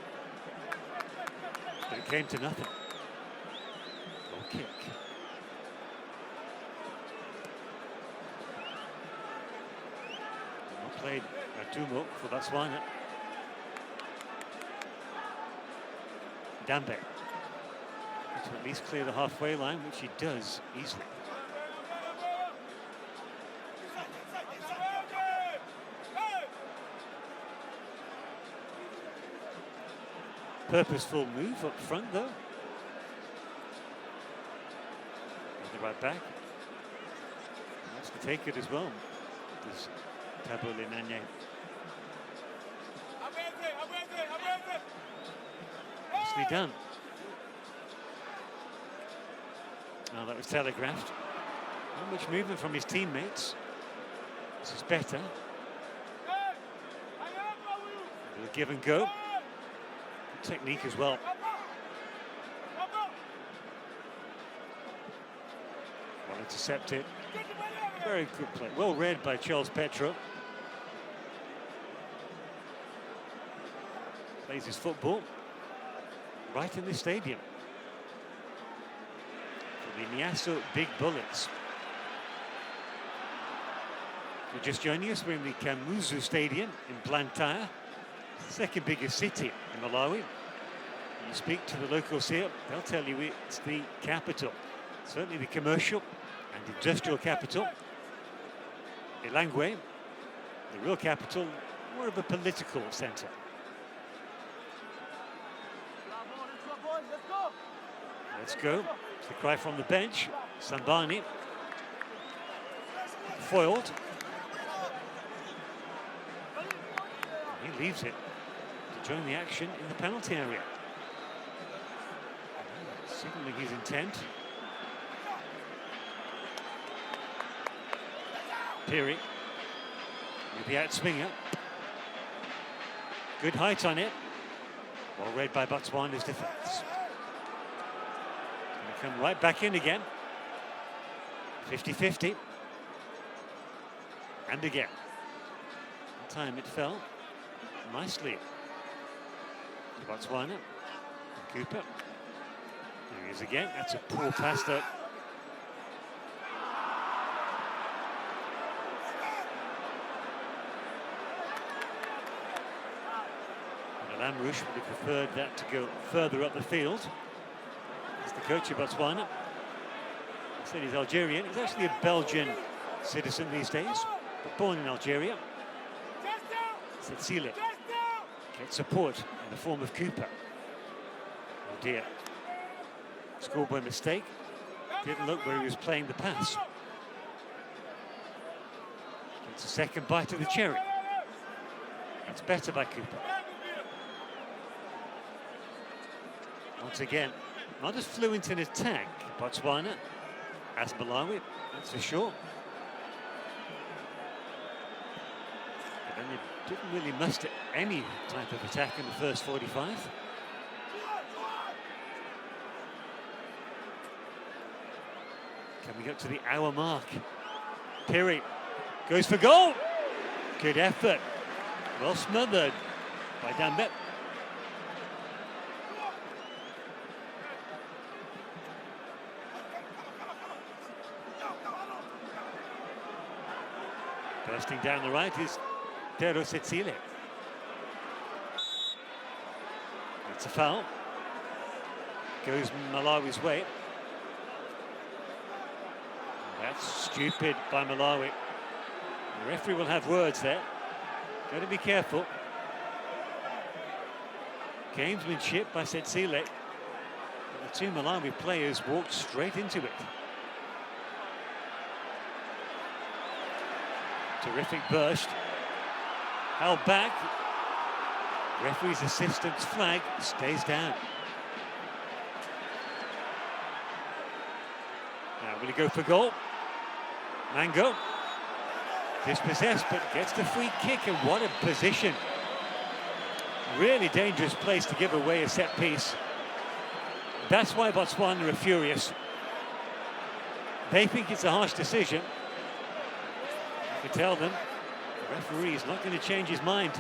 but it came to nothing. Goal kick. Well played Atumo for Botswana. Dambe to at least clear the halfway line, which he does easily. Purposeful move up front, though. The right back. He wants to take it as well. There's Tabo Linanye. Nicely done. Now that was telegraphed. Not much movement from his teammates. This is better. A little give and go. Good technique as well. Well intercepted. Very good play. Well read by Charles Petro. Plays his football right in the stadium. The Niasso Big Bullets. If you're just joining us, we're in the Kamuzu Stadium in Blantyre, second biggest city in Malawi. When you speak to the locals here, they'll tell you it's the capital. Certainly the commercial and industrial capital. Ilangwe, the real capital, more of a political centre. Let's go. It's the cry from the bench. Sambani. Foiled. He leaves it to join the action in the penalty area. Signaling his intent. Piri with the outswinger. Good height on it. Well read by Botswana's defence. Come right back in again. 50-50. And again. That time it fell nicely. Botswana. Cooper. There he is again. That's a poor pass though. And Lamrouche would have preferred that to go further up the field. The coach of Botswana. He said he's Algerian. He's actually a Belgian citizen these days, but born in Algeria. Setsile gets support in the form of Cooper. Oh dear. Schoolboy mistake. Didn't look where he was playing the pass. Gets a second bite of the cherry. That's better by Cooper. Once again, not as fluent in attack, Botswana, as Malawi, that's for sure. But then they didn't really muster any type of attack in the first 45. Coming up to the hour mark. Piri goes for goal. Good effort. Well smothered by Dambe. Bursting down the right is Pero Setsile. It's a foul. Goes Malawi's way. That's stupid by Malawi. The referee will have words there. Got to be careful. Gamesmanship by Setsile. But the two Malawi players walked straight into it. Terrific burst. Held back. Referee's assistant's flag stays down. Now will he go for goal? Mango. Dispossessed, but gets the free kick, and what a position. Really dangerous place to give away a set piece. That's why Botswana are furious. They think it's a harsh decision. You can tell them the referee is not going to change his mind.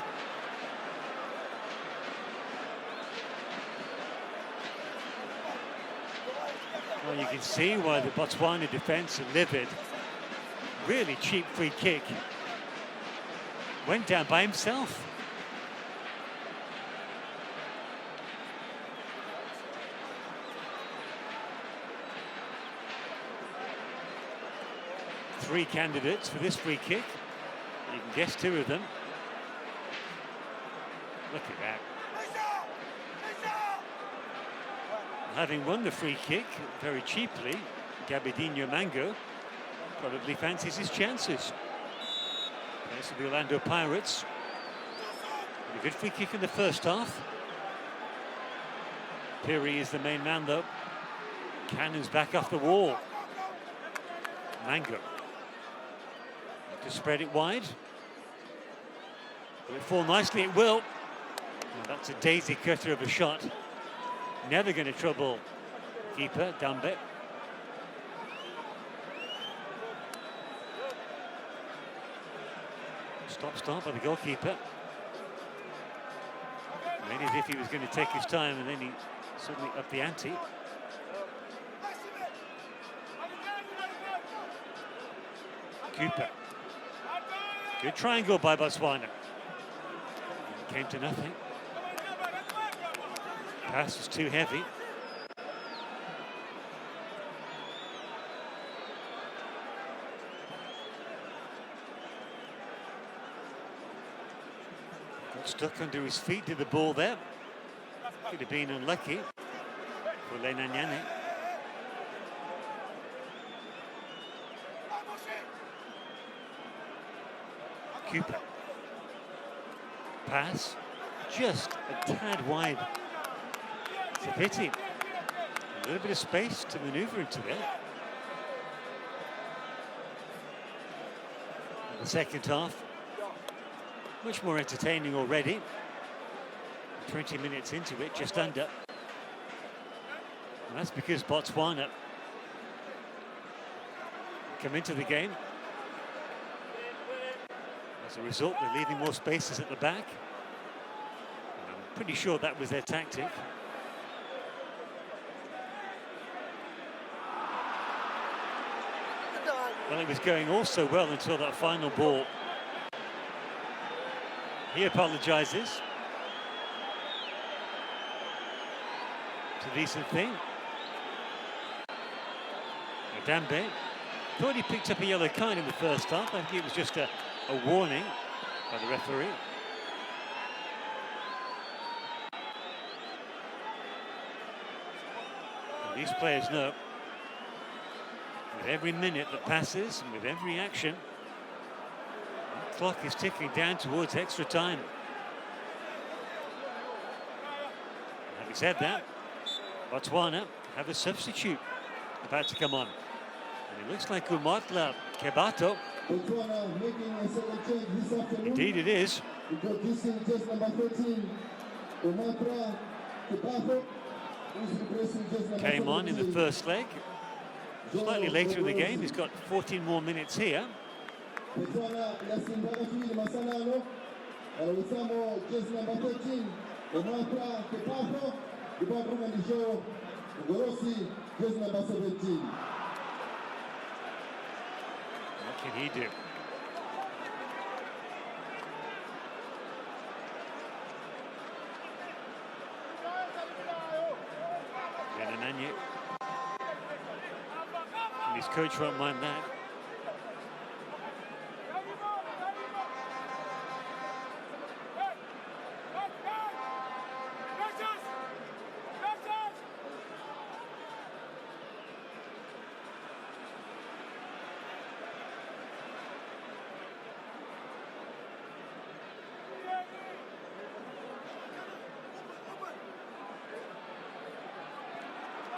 Well, you can see why the Botswana defence are livid. Really cheap free kick. Went down by himself. Three candidates for this free kick. You can guess two of them. Look at that. Having won the free kick very cheaply, Gabidinho Mango probably fancies his chances. There's the Orlando Pirates. A good free kick in the first half. Piri is the main man though. Cannon's back off the wall. Mango. To spread it wide. Will it fall nicely? It will. Well, that's a daisy cutter of a shot. Never going to trouble keeper, Dambe. Stop by the goalkeeper. Made as if he was going to take his time, and then he suddenly upped the ante. Cooper. Good triangle by Botswana. Came to nothing. Pass was too heavy. Got stuck under his feet to the ball there. Could have been unlucky for Lenanyane. Cooper. Pass just a tad wide. It's a pity. A little bit of space to manoeuvre into there. And the second half, much more entertaining already. 20 minutes into it, just under. And that's because Botswana come into the game. As a result, they're leaving more spaces at the back. And I'm pretty sure that was their tactic. Well, it was going all so well until that final ball. He apologises. It's a decent thing. Dambe thought he picked up a yellow card in the first half. I think it was just a warning by the referee. And these players know with every minute that passes and with every action, the clock is ticking down towards extra time. And having said that, Botswana have a substitute about to come on. And it looks like Umatla Kebato. Indeed it is. Introducing just number 13, Umatra Kebato, who's replacing just number Came on in the 17. first leg. Slightly later in the game, he's got 14 more minutes here. Botswana yasimbakatwili masanano, wisamo just number 13, Umatra Kebato, Ibabunga Ndijo, Gorosi, just number 17. What can he do? Renananye. And his coach won't mind that.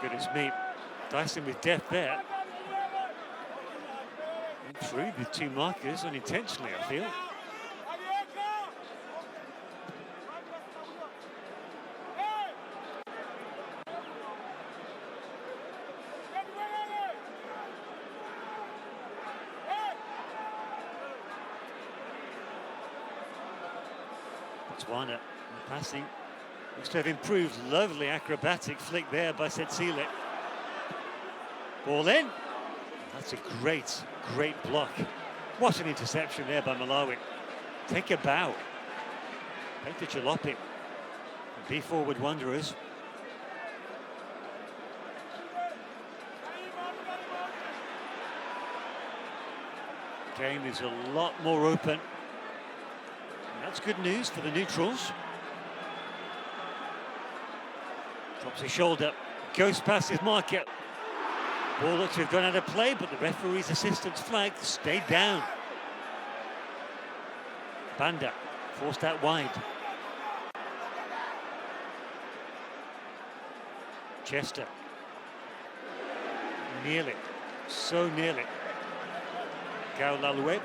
Goodness me, dicing with death there. Went through the two markers unintentionally, I feel. Botswana, passing looks to have improved. Lovely acrobatic flick there by Setsile. Ball in. That's a great, great block. What an interception there by Malawi. Take a bow. Take the jalopy. Be forward Wanderers. Game is a lot more open. And that's good news for the neutrals. Drops his shoulder, goes past his marker. Ball looks to have gone out of play, but the referee's assistant's flag stayed down. Banda forced out wide. Chester. Nearly, so nearly. Gao Laloué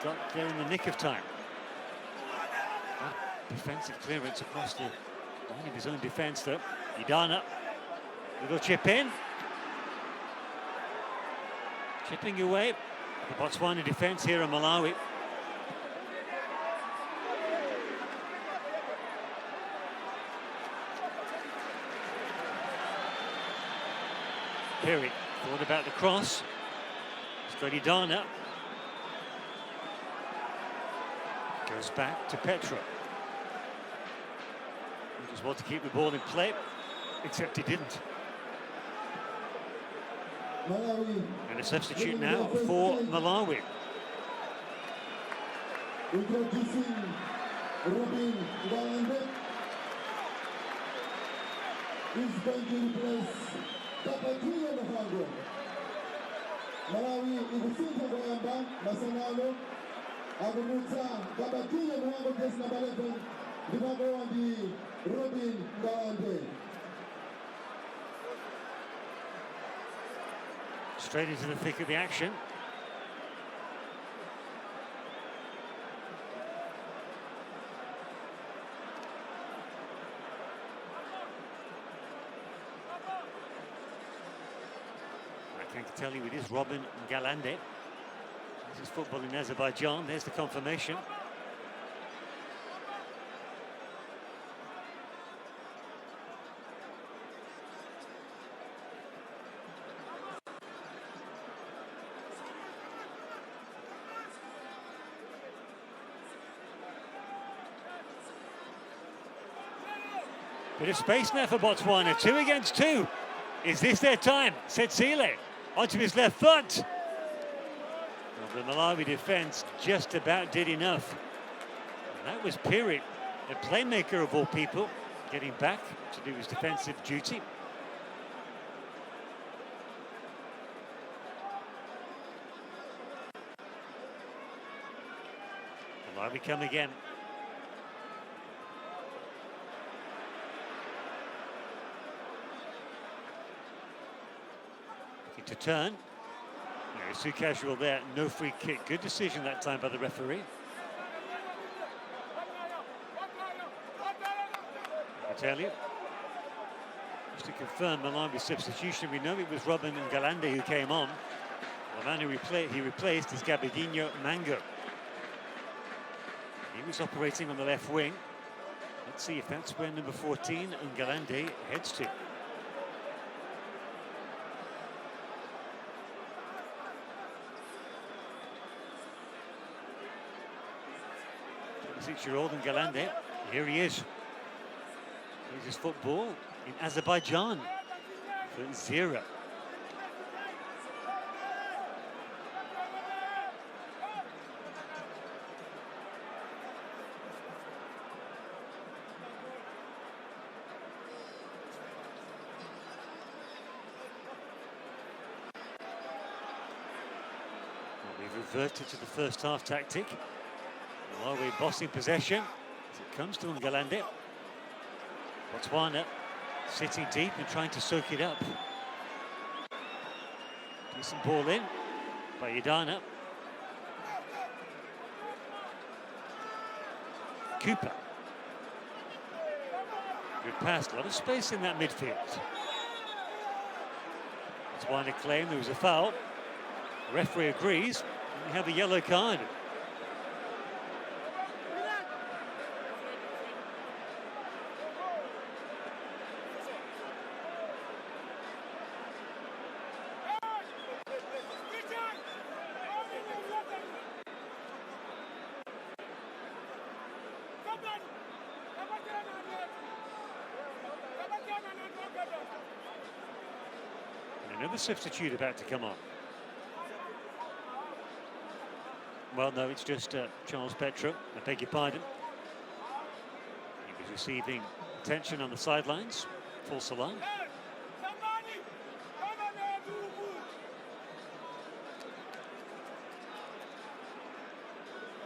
got there in the nick of time. Defensive clearance across the line of his own defence though. Idana, little chip in. Chipping away. The Botswana defence here in Malawi. Perry thought about the cross. He's got Idana. Goes back to Petro. He just wanted to keep the ball in play, except he didn't. And a substitute now for Malawi. Introducing Robin Galande. He's going to replace Kapatiya Mahango. Malawi ikufunga Goyamba Masanalo. Agumuta Kapatiya Mahango gets number 11. Dibago and the Robin Galande. Straight into the thick of the action. I can tell you it is Robin Galande. This is football in Azerbaijan. There's the confirmation. Bit of space now for Botswana, 2 against 2. Is this their time? Setsile onto his left foot. Well, the Malawi defence just about did enough. And that was Piri, the playmaker of all people, getting back to do his defensive duty. Malawi come again. To turn. Yeah, it's too casual there, no free kick. Good decision that time by the referee. I tell you, just to confirm Malawi's substitution, we know it was Robin and Galande who came on. The man who he replaced is Gabidinho Mango. He was operating on the left wing. Let's see if that's where number 14 and Galande heads to. 6-year-old Galande, here he is. Here's his football in Azerbaijan for 0. Well, we've reverted to the first half tactic. Malawi bossing possession as it comes to Ngalande. Botswana Sitting deep and trying to soak it up. Decent ball in by Idana. Cooper. Good pass, a lot of space in that midfield. Botswana claim there was a foul. The referee agrees, and we have a yellow card. Another substitute about to come on. Well, no, it's just Charles Petro. I beg your pardon. He was receiving attention on the sidelines. False alarm.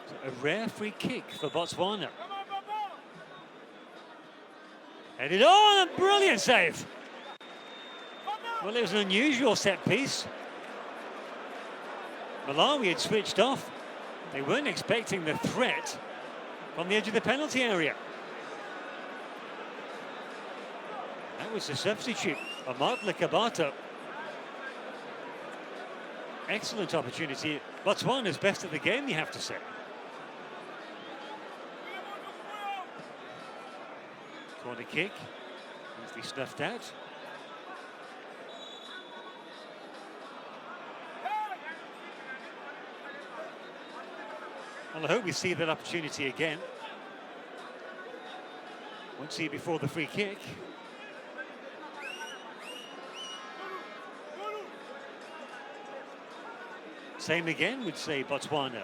So a rare free kick for Botswana. Headed on, a brilliant save. Well, it was an unusual set piece. Malawi had switched off. They weren't expecting the threat from the edge of the penalty area. That was the substitute, Amadla Kabato. Excellent opportunity. Botswana's best at the game, you have to say. Corner kick, easily snuffed out. Well, I hope we see that opportunity again. Won't see it before the free kick. Same again, would say Botswana.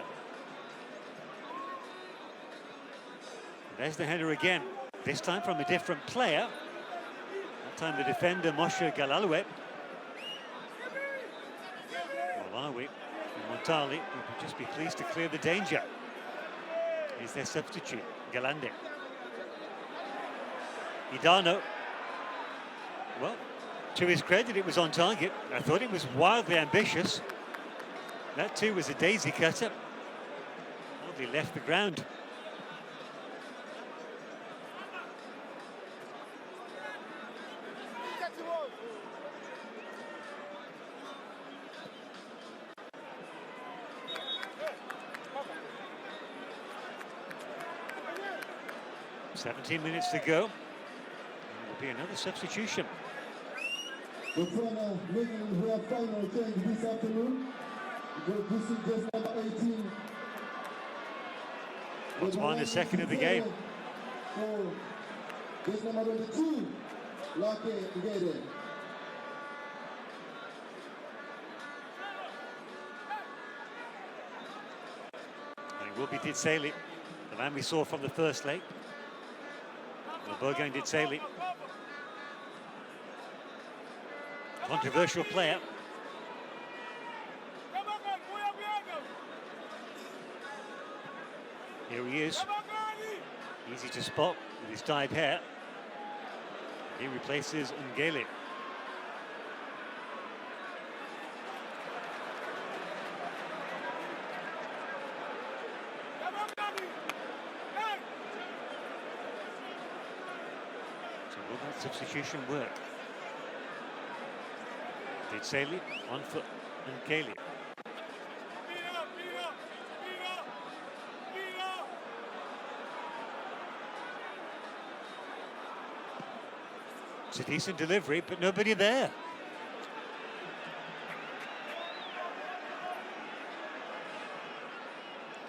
There's the header again, this time from a different player. That time the defender, Moshe Galalwe. Malawi and Montali would just be pleased to clear the danger. Here's their substitute, Galande. Idano. Well, to his credit, it was on target. I thought it was wildly ambitious. That too was a daisy cutter. Hardly left the ground. "17 minutes to go. There will be another substitution." Botswana making their final change this afternoon. Introducing just number 18. Botswana second of the game. For just number 22, Lake Ngede. And it will be Ditseli, the man we saw from the first leg. Bogang Ditseli. Controversial player. Here he is. Easy to spot with his dyed hair. He replaces Ngele. So will that substitution work? Ditseli on for Ngele. It's a decent delivery, but nobody there.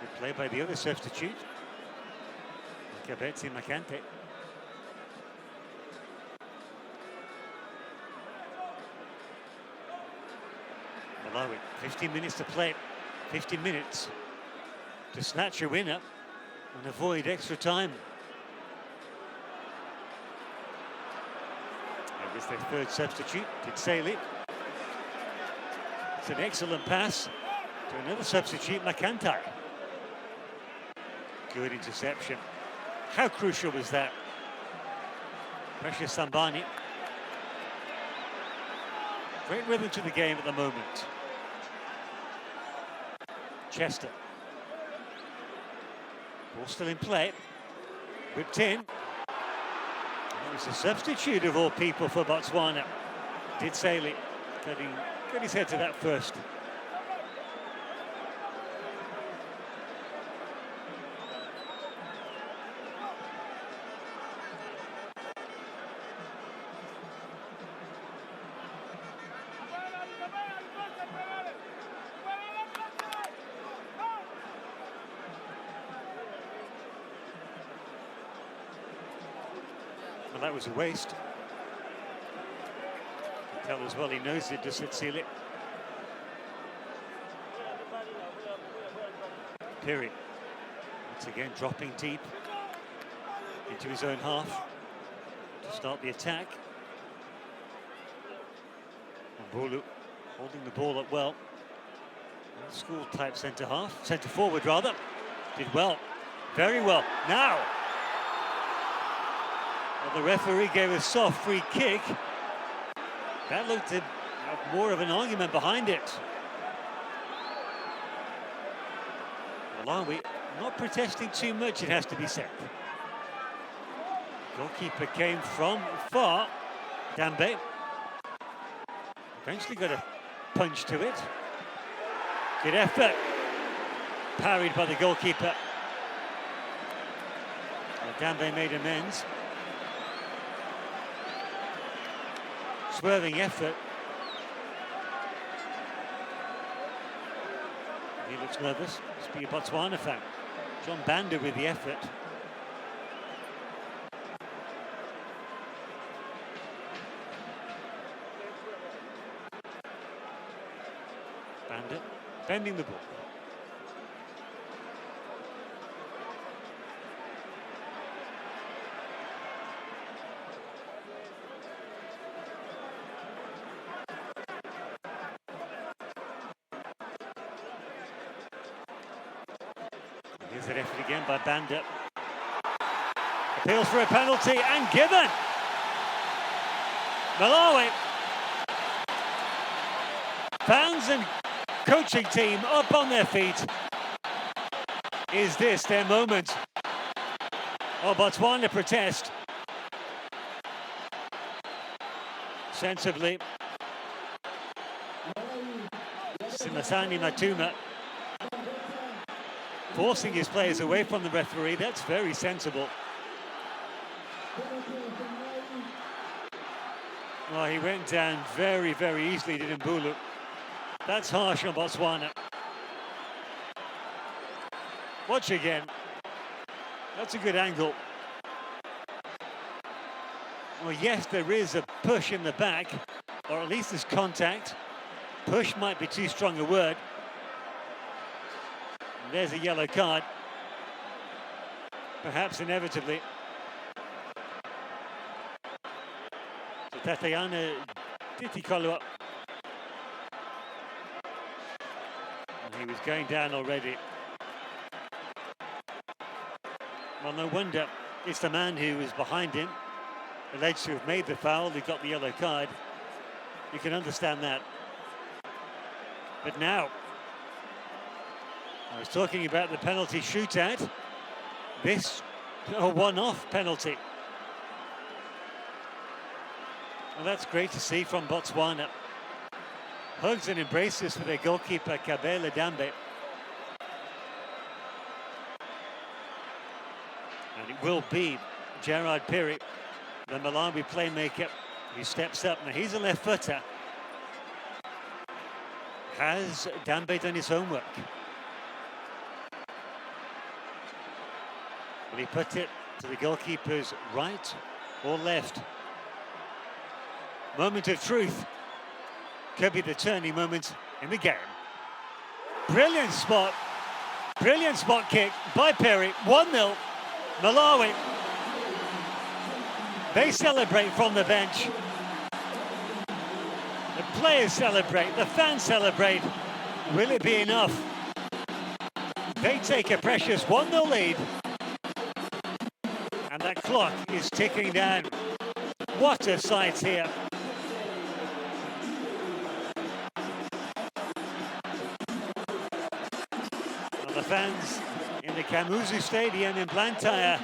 Good play by the other substitute, Kabetsi Makante. Malawi, 15 minutes to play. 15 minutes to snatch a winner and avoid extra time. That was their third substitute, Ditseli. It's an excellent pass to another substitute, Makantai. Good interception. How crucial was that? Precious Sambani Great rhythm to the game at the moment. Chester. Ball still in play. Whipped in. It was a substitute of all people for Botswana. Did Saley. Got his head to that first. Well, that was a waste. You can tell as well he knows it, does it, Sealy? Perry, once again dropping deep into his own half to start the attack. Mbulu holding the ball up well. School type centre forward rather. Did well, very well. Now, well, the referee gave a soft free kick. That looked to have more of an argument behind it. Malawi not protesting too much, it has to be said. Goalkeeper came from far. Dambe eventually got a punch to it. Good effort. Parried by the goalkeeper. Well, Dambe made amends. Swerving effort. He looks nervous. Must be a Botswana fan. John Banda with the effort. Banda bending the ball. Here's an effort again by Banda. Appeals for a penalty and given. Malawi. Fans and coaching team up on their feet. Is this their moment? Oh, Botswana protest. Sensibly. Simasani Matuma forcing his players away from the referee. That's very sensible. Well, he went down very, very easily, did Mbulu. That's harsh on Botswana. Watch again. That's a good angle. Well, yes, there is a push in the back, or at least there's contact. Push might be too strong a word. And there's a yellow card. Perhaps inevitably. So Tatiana Titikolo. He was going down already. Well, no wonder. It's the man who was behind him, alleged to have made the foul, who got the yellow card. You can understand that. But now, I was talking about the penalty shootout. This, a one-off penalty. Well, that's great to see from Botswana. Hugs and embraces for their goalkeeper, Kabela Dambe. And it will be Gerard Perry, the Malawi playmaker, who steps up. Now, he's a left footer. Has Dambe done his homework? Will he put it to the goalkeeper's right or left? Moment of truth. Could be the turning moment in the game. Brilliant spot kick by Perry. 1-0, Malawi. They celebrate from the bench. The players celebrate, the fans celebrate. Will it be enough? They take a precious 1-0 lead. And that clock is ticking down. What a sight here. fans in the Kamuzu Stadium in Blantyre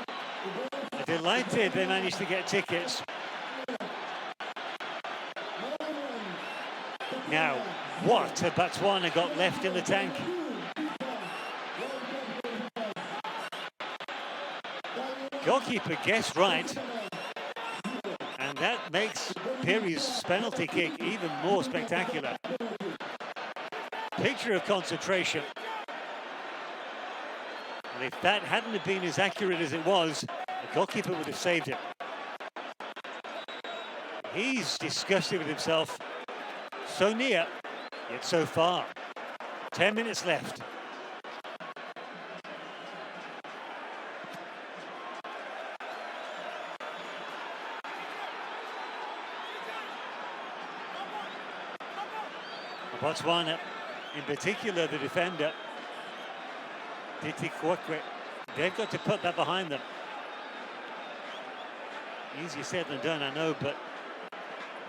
are delighted they managed to get tickets. Now, what have Botswana got left in the tank? Goalkeeper guessed right, and that makes Piri's penalty kick even more spectacular. Picture of concentration. And if that hadn't have been as accurate as it was, the goalkeeper would have saved it. He's disgusted with himself. So near, yet so far. 10 minutes left. Botswana, in particular the defender, Titi Kwekwe, they've got to put that behind them. Easier said than done, I know, but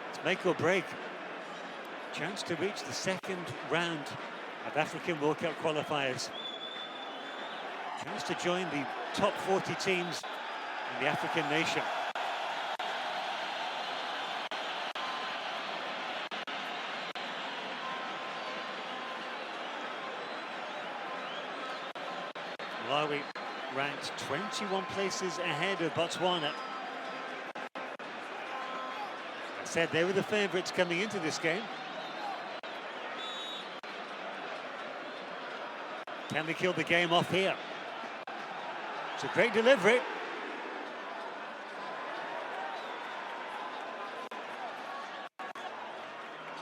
it's make or break. Chance to reach the second round of African World Cup qualifiers. Chance to join the top 40 teams in the African nation. Malawi ranked 21 places ahead of Botswana. I said they were the favourites coming into this game. Can they kill the game off here? It's a great delivery.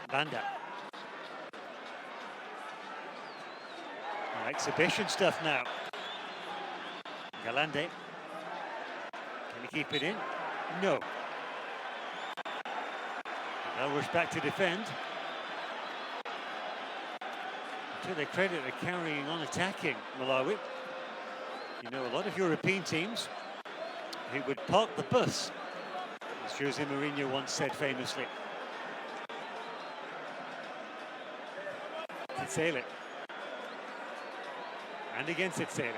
Banda. Exhibition stuff now. Galande. Can he keep it in? No. They'll rush back to defend. To their credit, they're carrying on attacking Malawi. You know, a lot of European teams who would park the bus, as Jose Mourinho once said famously. Tsele. And against Tsele.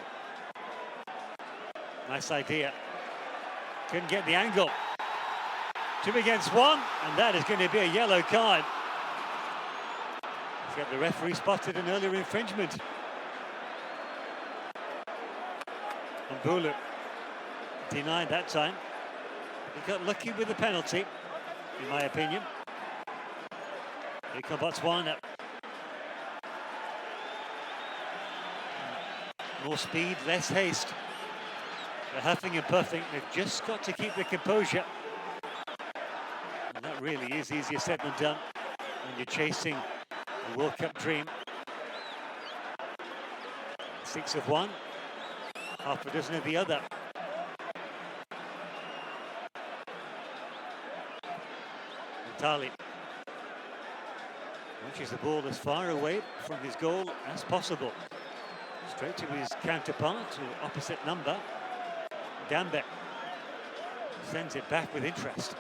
Nice idea. Couldn't get the angle. 2 against 1, and that is going to be a yellow card. He's got the referee spotted an earlier infringement. Mbulu denied that time. He got lucky with the penalty, in my opinion. Here comes Botswana. More speed, less haste. They're huffing and puffing. They've just got to keep their composure. And that really is easier said than done when you're chasing a World Cup dream. 6 of one, half a dozen of the other. Tali launches the ball as far away from his goal as possible. Straight to his counterpart, to opposite number. Gambe sends it back with interest.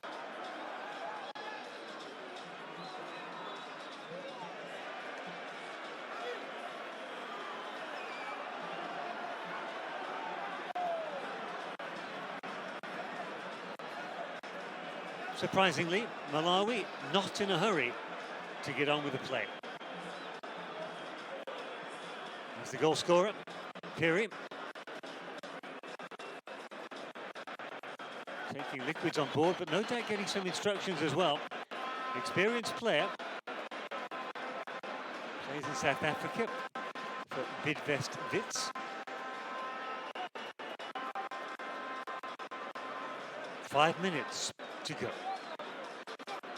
Surprisingly, Malawi not in a hurry to get on with the play. There's the goal scorer, Piri. Taking liquids on board, but no doubt getting some instructions as well. Experienced player. Plays in South Africa for Bidvest Wits. Five minutes to go.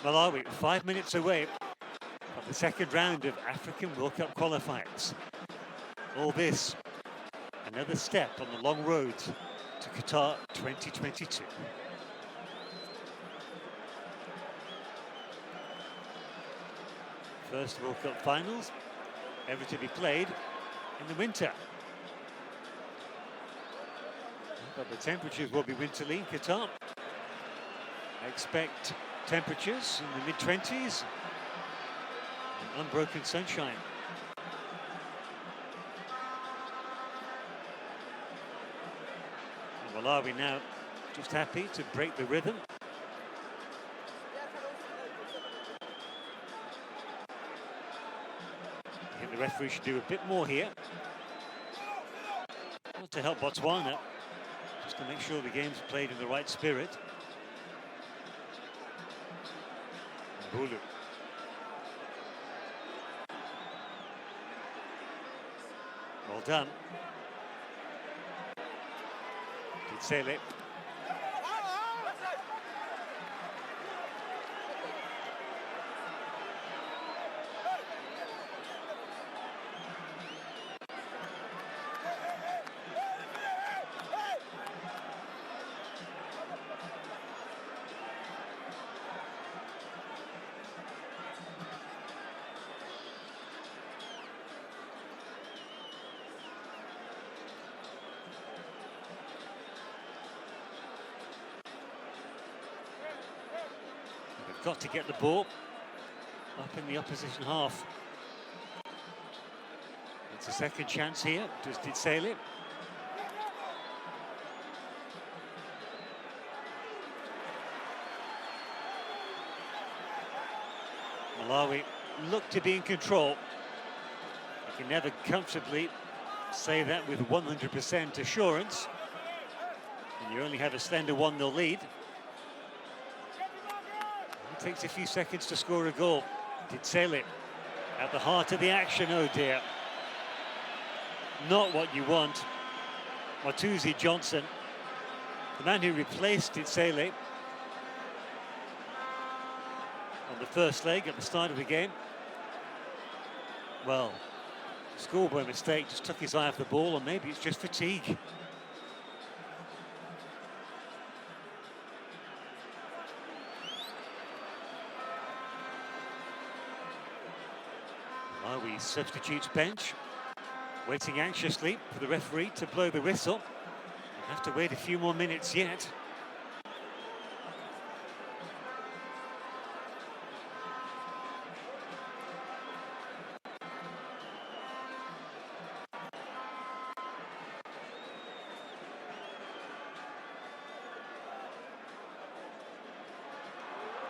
Malawi 5 minutes away from the second round of African World Cup qualifiers. All this, another step on the long road to Qatar 2022. First World Cup finals ever to be played in the winter. But the temperatures will be winterly in Qatar. I expect temperatures in the mid-20s and unbroken sunshine. Malawi now just happy to break the rhythm. I think the referee should do a bit more here. Not to help Botswana, just to make sure the game's played in the right spirit. Mbulu. Well done. Ditsele. Got to get the ball up in the opposition half. It's a second chance here. Does Ditsele? Malawi look to be in control. You can never comfortably say that with 100% assurance. And you only have a slender 1-0 lead. It takes a few seconds to score a goal. Ditsele at the heart of the action. Oh dear. Not what you want. Matuzi Johnson, the man who replaced Ditsele on the first leg at the start of the game. Well, schoolboy mistake, just took his eye off the ball, or maybe it's just fatigue. Malawi substitutes bench, waiting anxiously for the referee to blow the whistle. We'll have to wait a few more minutes yet.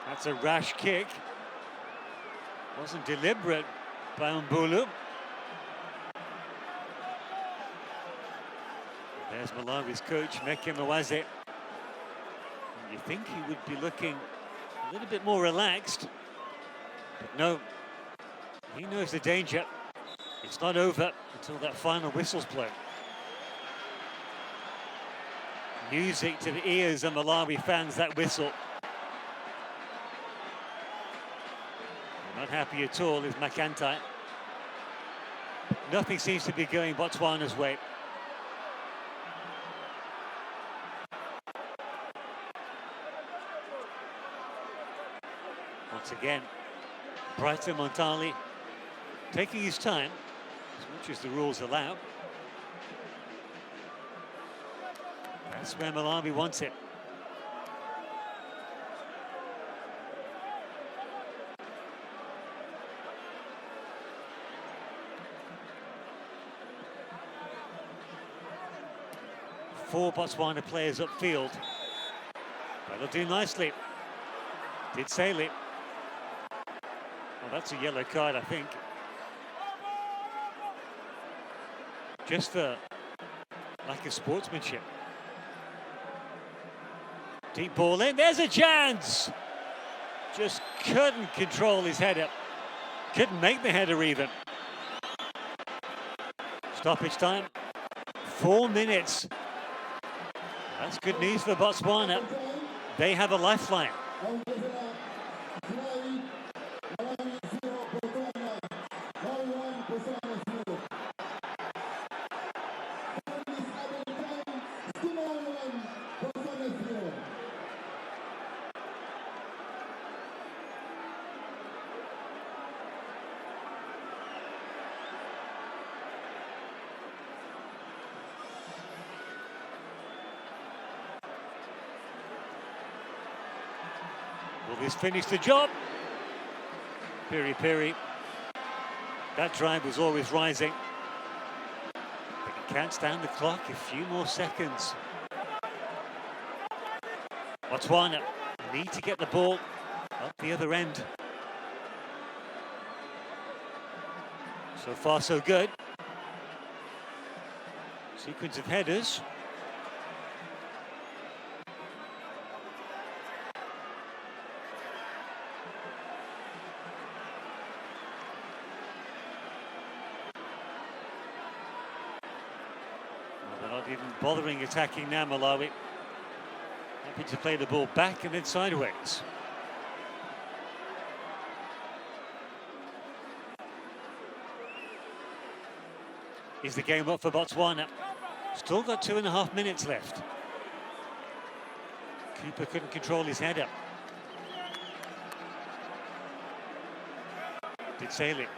That's a rash kick. Wasn't deliberate by Mbulu. There's Malawi's coach, Meke Mawaze. You think he would be looking a little bit more relaxed, but no, he knows the danger. It's not over until that final whistle's blown. Music to the ears of Malawi fans, that whistle. Not happy at all is Makantai. Nothing seems to be going Botswana's way. Once again, Brighton Montali taking his time, as much as the rules allow. That's where Malawi wants it. Four Botswana players upfield. That'll do nicely. Ditsele. Well, that's a yellow card, I think. Just for lack of sportsmanship. Deep ball in, there's a chance! Just couldn't control his header. Couldn't make the header even. Stoppage time, 4 minutes. That's good news for Botswana. They have a lifeline. Will this finish the job? Piri. That drive was always rising. But you can't stand the clock a few more seconds. Botswana need to get the ball up the other end. So far, so good. Sequence of headers. Well, they're not even bothering attacking now, Malawi. Happy to play the ball back and then sideways. Is the game up for Botswana? Still got 2.5 minutes left. Keeper couldn't control his header. Did sail it.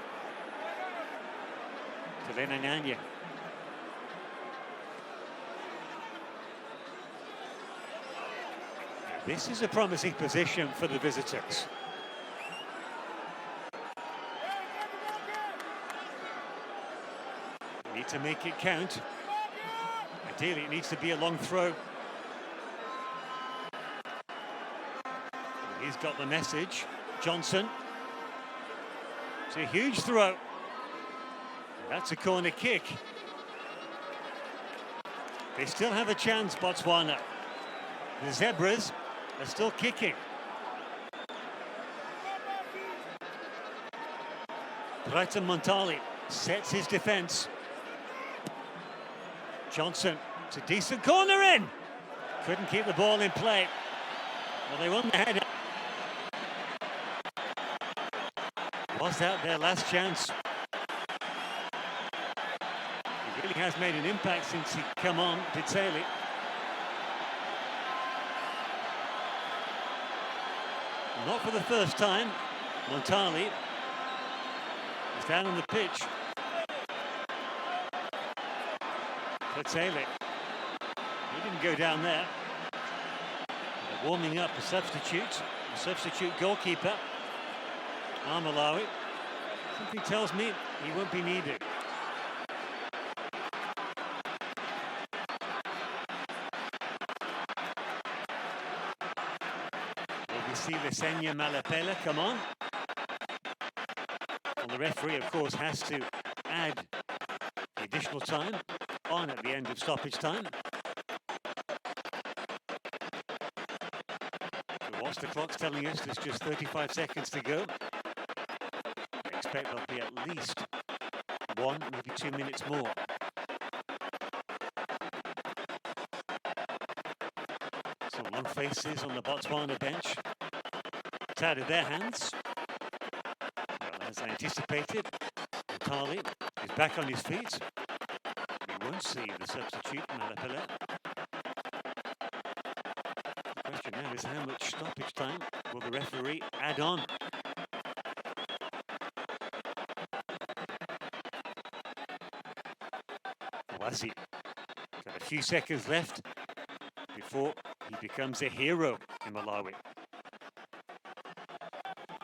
To Lenananya. This is a promising position for the visitors. Need to make it count. Ideally, it needs to be a long throw. He's got the message. Johnson. It's a huge throw. That's a corner kick. They still have a chance, Botswana. The Zebras are still kicking. Brighton Montali sets his defence. Johnson, it's a decent corner in. Couldn't keep the ball in play. Well, they won the header. Was that their last chance? He really has made an impact since he come on, Pizzeli. Not for the first time. Montali is down on the pitch. Pizzeli. He didn't go down there. They're warming up a substitute goalkeeper. Malawi. Something tells me he won't be needed. Will we see Lesenia Malapela come on? And the referee, of course, has to add the additional time on at the end of stoppage time. So whilst the clock's telling us there's just 35 seconds to go, I expect there'll be at least 1, maybe 2 minutes more. Some long faces on the Botswana bench. It's out of their hands. Well, as I anticipated, Montali is back on his feet. We won't see the substitute, Malapela. The question now is how much stoppage time will the referee add on? Wazi got a few seconds left before he becomes a hero in Malawi.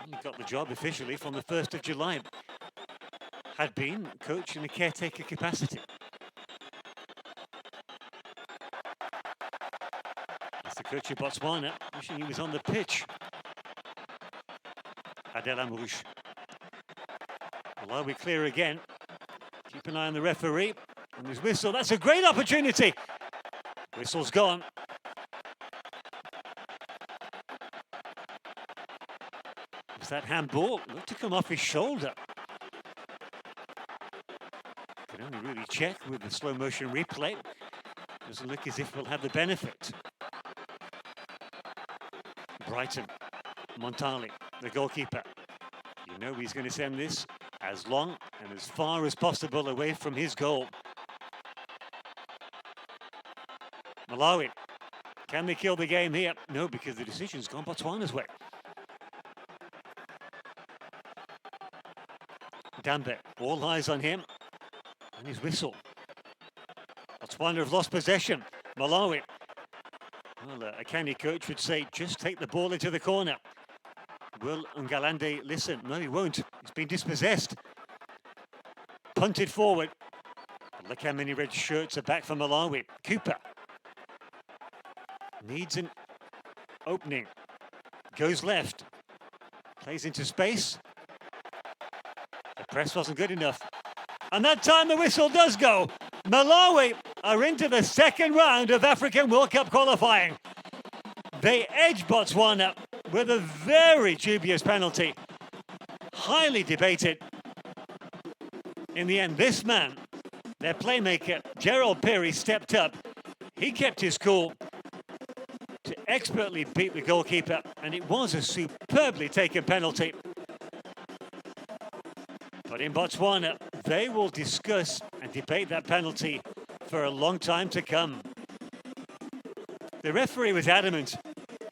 He got the job officially from the 1st of July. Had been coach in a caretaker capacity. That's the coach of Botswana, wishing he was on the pitch. Adel Amrouche. Malawi clear again. Keep an eye on the referee. And his whistle, that's a great opportunity. Whistle's gone. Was that handball? Looked to come off his shoulder. Can only really check with the slow motion replay. Doesn't look as if we'll have the benefit. Brighton, Montali, the goalkeeper. You know he's going to send this as long and as far as possible away from his goal. Malawi, can they kill the game here? No, because the decision's gone Botswana's way. Dambe, all eyes on him. And his whistle. Botswana have lost possession. Malawi. Well, a canny coach would say, just take the ball into the corner. Will Ngalande listen? No, he won't. He's been dispossessed. Punted forward. Look how many red shirts are back for Malawi. Cooper. Needs an opening. Goes left. Plays into space. The press wasn't good enough. And that time the whistle does go. Malawi are into the second round of African World Cup qualifying. They edge Botswana with a very dubious penalty. Highly debated. In the end, this man, their playmaker, Gerald Perry, stepped up. He kept his cool to expertly beat the goalkeeper, and it was a superbly taken penalty. But in Botswana, they will discuss and debate that penalty for a long time to come. The referee was adamant.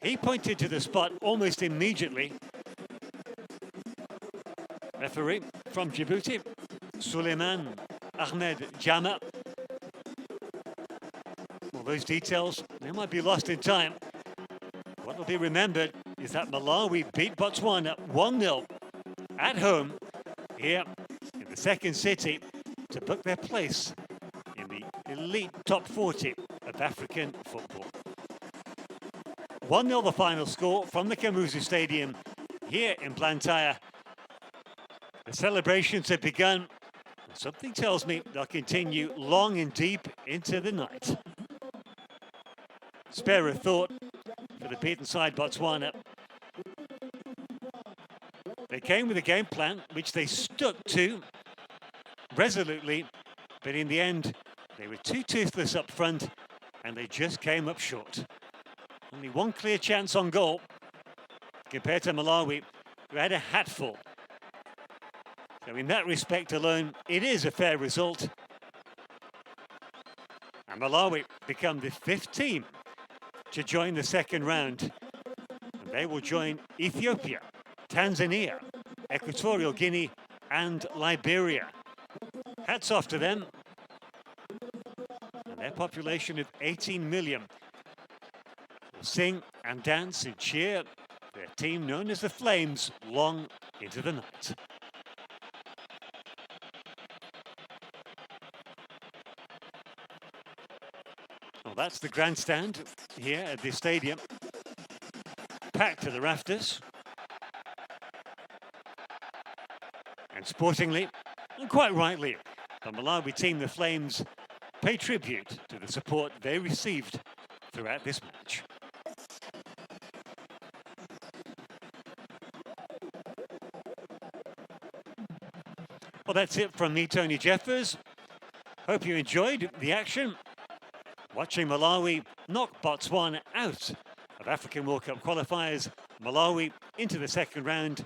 He pointed to the spot almost immediately. Referee from Djibouti, Suleiman Ahmed Jama. Well, those details, they might be lost in time. What will be remembered is that Malawi beat Botswana 1-0 at home here in the second city to book their place in the elite top 40 of African football. 1-0 the final score from the Kamuzu Stadium here in Blantyre. The celebrations have begun. Something tells me they'll continue long and deep into the night. Spare a thought for the beaten side Botswana. They came with a game plan which they stuck to resolutely, but in the end they were too toothless up front and they just came up short. Only one clear chance on goal compared to Malawi, who had a hatful. So in that respect alone, it is a fair result. And Malawi become the 5th team to join the second round. And they will join Ethiopia, Tanzania, Equatorial Guinea and Liberia. Hats off to them. And their population of 18 million will sing and dance and cheer their team known as the Flames long into the night. Well, that's the grandstand here at this stadium. Packed to the rafters. And sportingly, and quite rightly, the Malawi team, the Flames, pay tribute to the support they received throughout this match. Well, that's it from me, Tony Jeffers. Hope you enjoyed the action. Watching Malawi knock Botswana out of African World Cup qualifiers, Malawi into the second round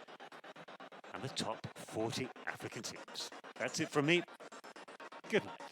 and the top 40 African teams. That's it from me. Good night.